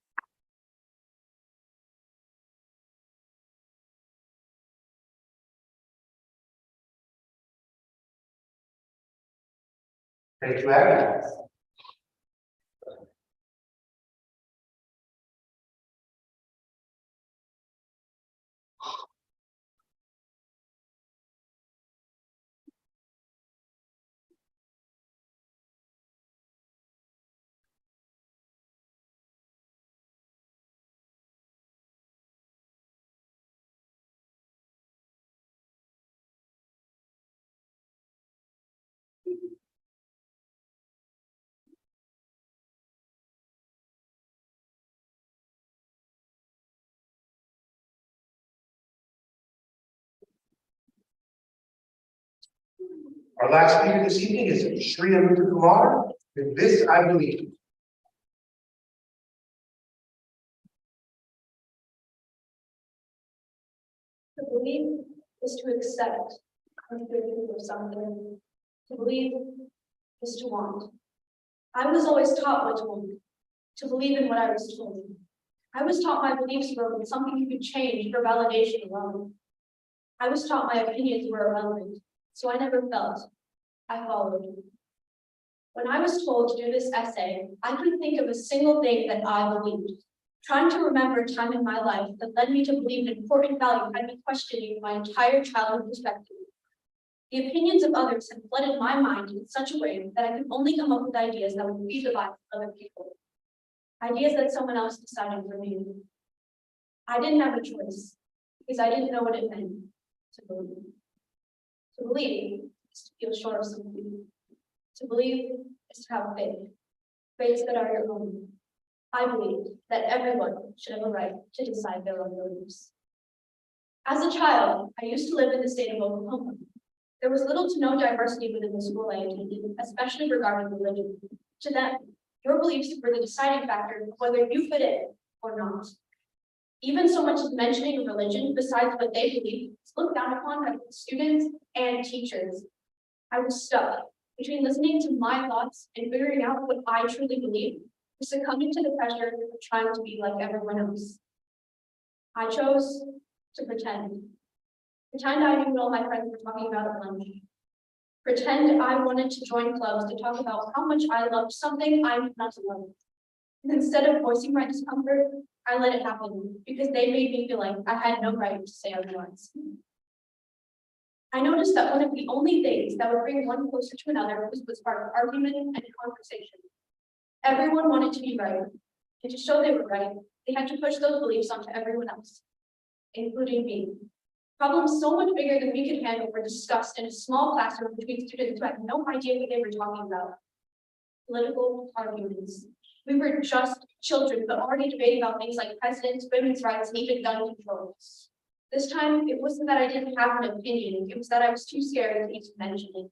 Thank you, Abby. Our last speaker this evening is Shreya Kumar. With this, I believe. To believe is to accept of something. To believe is to want. I was always taught what to believe in what I was told. I was taught my beliefs were something you could change for validation alone. I was taught my opinions were irrelevant, so I never felt. I followed. When I was told to do this essay, I couldn't think of a single thing that I believed. Trying to remember a time in my life that led me to believe an important value had me questioning my entire childhood perspective. The opinions of others had flooded my mind in such a way that I could only come up with ideas that would feed the lives of other people. Ideas that someone else decided for me. I didn't have a choice because I didn't know what it meant to believe. To believe is to feel sure of something. To believe is to have faith. Faiths that are your own. I believe that everyone should have a right to decide their own beliefs. As a child, I used to live in the state of Oklahoma. There was little to no diversity within the school I attended, especially regarding religion. To them, your beliefs were the deciding factor of whether you fit in or not. Even so much as mentioning religion, besides what they believed, was looked down upon by students and teachers. I was stuck between listening to my thoughts and figuring out what I truly believed, or succumbing to the pressure of trying to be like everyone else. I chose to pretend. Pretend I knew what all my friends were talking about at lunch. Pretend I wanted to join clubs to talk about how much I loved something I knew not to love. And instead of voicing my discomfort, I let it happen because they made me feel like I had no right to say otherwise. I noticed that one of the only things that would bring one closer to another was spark of argument and conversation. Everyone wanted to be right, and to show they were right, they had to push those beliefs onto everyone else, including me. Problems so much bigger than we could handle were discussed in a small classroom between students who had no idea what they were talking about. Political arguments. We were just children, but already debating about things like presidents, women's rights, and even gun control. This time, it wasn't that I didn't have an opinion, it was that I was too scared to even mention it.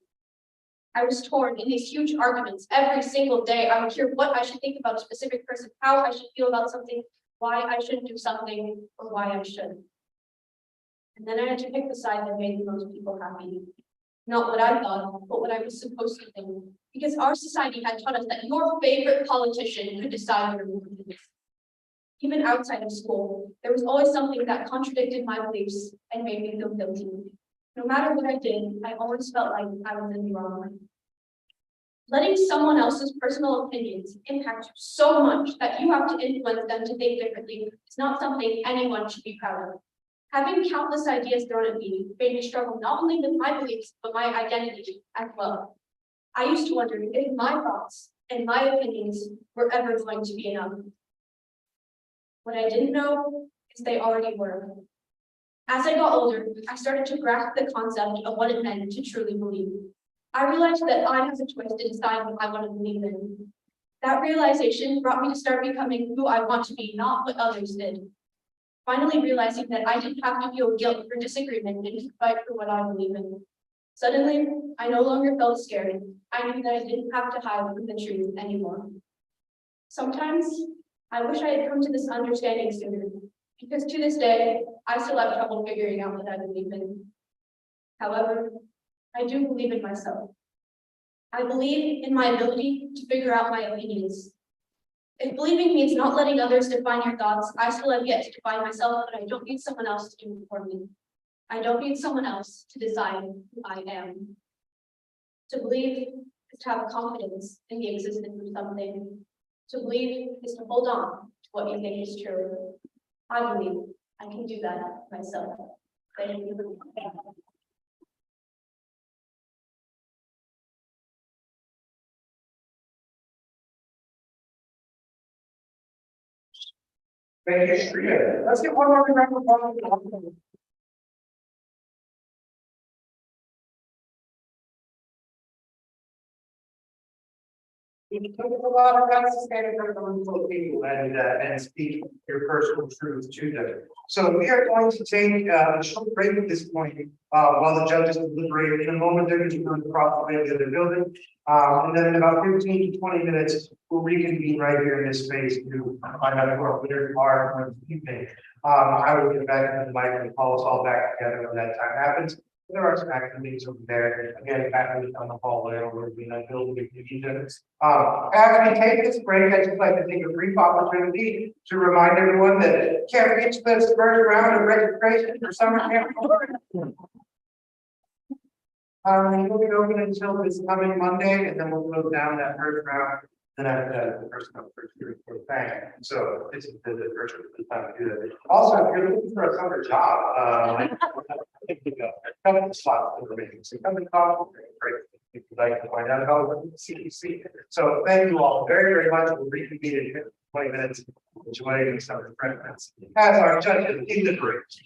I was torn in these huge arguments. Every single day, I would hear what I should think about a specific person, how I should feel about something, why I shouldn't do something, or why I should. And then I had to pick the side that made the most people happy. Not what I thought, but what I was supposed to think. Because our society had taught us that your favorite politician could decide your movements. Even outside of school, there was always something that contradicted my beliefs and made me feel guilty. No matter what I did, I always felt like I was in the wrong way. Letting someone else's personal opinions impact you so much that you have to influence them to think differently is not something anyone should be proud of. Having countless ideas thrown at me made me struggle not only with my beliefs, but my identity as well. I used to wonder if my thoughts and my opinions were ever going to be enough. What I didn't know is they already were. As I got older, I started to grasp the concept of what it meant to truly believe. I realized that I have a choice to decide what I want to believe in. That realization brought me to start becoming who I want to be, not what others did. Finally realizing that I didn't have to feel guilt for disagreement and to fight for what I believe in. Suddenly, I no longer felt scared. I knew that I didn't have to hide from the truth anymore. Sometimes, I wish I had come to this understanding sooner, because to this day, I still have trouble figuring out what I believe in. However, I do believe in myself. I believe in my ability to figure out my opinions. If believing means not letting others define your thoughts, I still have yet to define myself, but I don't need someone else to do it for me. I don't need someone else to decide who I am. To believe is to have confidence in the existence of something. To believe is to hold on to what you think is true. I believe I can do that myself. Thank you. Thank you, Shreya. Let's get one more round of applause. You took a lot of guts to stand in front of people and speak your personal truth to them. So we are going to take a short break at this point while the judges deliberate. In a moment, they're going to go across the way of the other building. And then in about 15 to 20 minutes, we'll reconvene right here in this space to find out what winners are for the evening. I will get back to the mic and call us all back together when that time happens. There are some activities over there, again, back on the hallway over in that building if you need them. As we take this break, I'd just like to take a brief opportunity to remind everyone that can't reach this first round of registration for summer camp. We'll be open until this coming Monday, and then we'll go down that first round. Then after the first come, first year for the bank. So this is the first time to do that. Also, if you're looking for a summer job, come to the slot information. So come and call. Great. If you'd like to find out about CDC. So thank you all very, very much. We'll reconvene in 20 minutes. Enjoy some refreshments. As our judges in the bridge.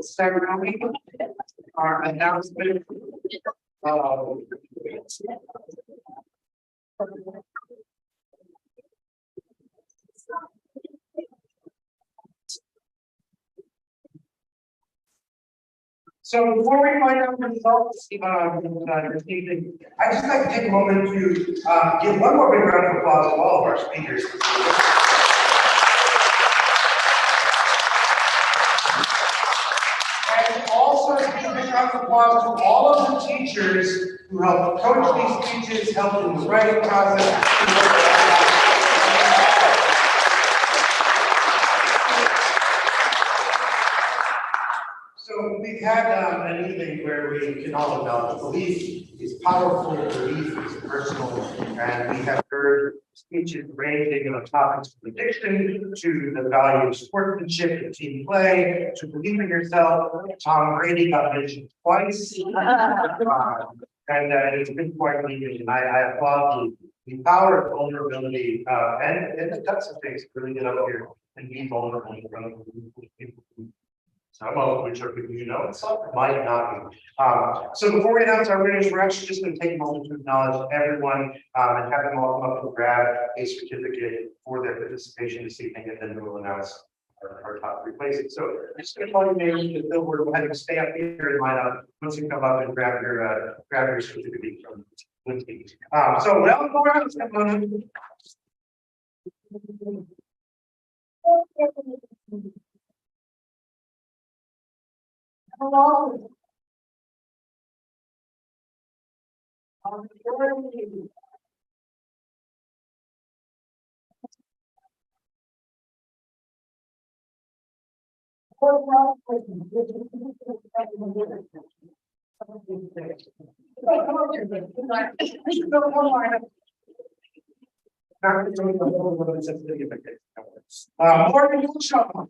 Secondly, our announcement. So before we find out the results, this evening, I'd just like to take a moment to give one more big round of applause to all of our speakers. And also a big round of applause to all of the teachers who helped coach these speeches, helped in the writing process. So we've had an evening where we can all acknowledge belief is powerful, belief is personal, and we have heard speeches ranging on topics from addiction to the value of sportsmanship and team play, to believe in yourself. Tom Brady got mentioned twice. And it's been quite an evening, and I applaud the power of vulnerability and the guts of things to really get up here and be vulnerable in front of people. Some of which are, and some might not be. So before we announce our winners, we're actually just going to take a moment to acknowledge everyone and have them all come up and grab a certificate for their participation this evening, and then we'll announce our top 3 places. So I'm just going to call your name to Bill. We're going to stay up here and line up once you come up and grab your certificate from Lindsay. So well, go around. Hello. Morgan Shaw.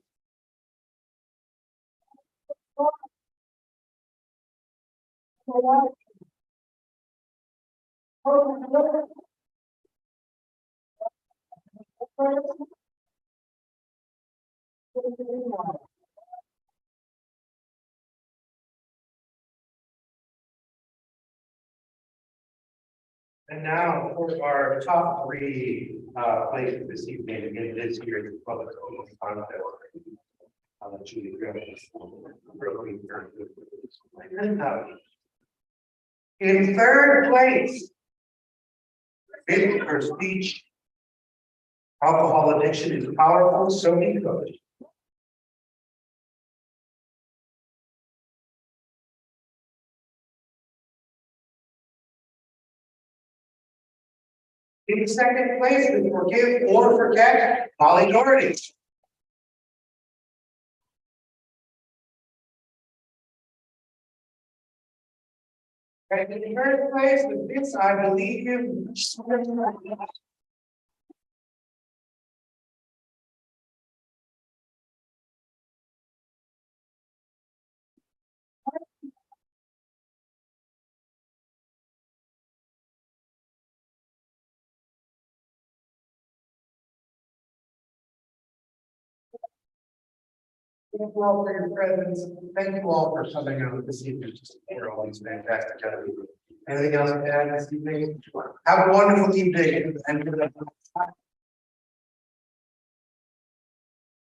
And now for our top 3 places this evening in this year's public contest. Julie in 3rd place, in her speech, alcohol addiction is powerful, so be good. In 2nd place, we forgive or forget Molly Doherty. And in 3rd place, with this, I believe you. Thank you all for your presence. Thank you all for coming out this evening to support all these fantastic activities. Anything else to add this evening? Have a wonderful evening and good night.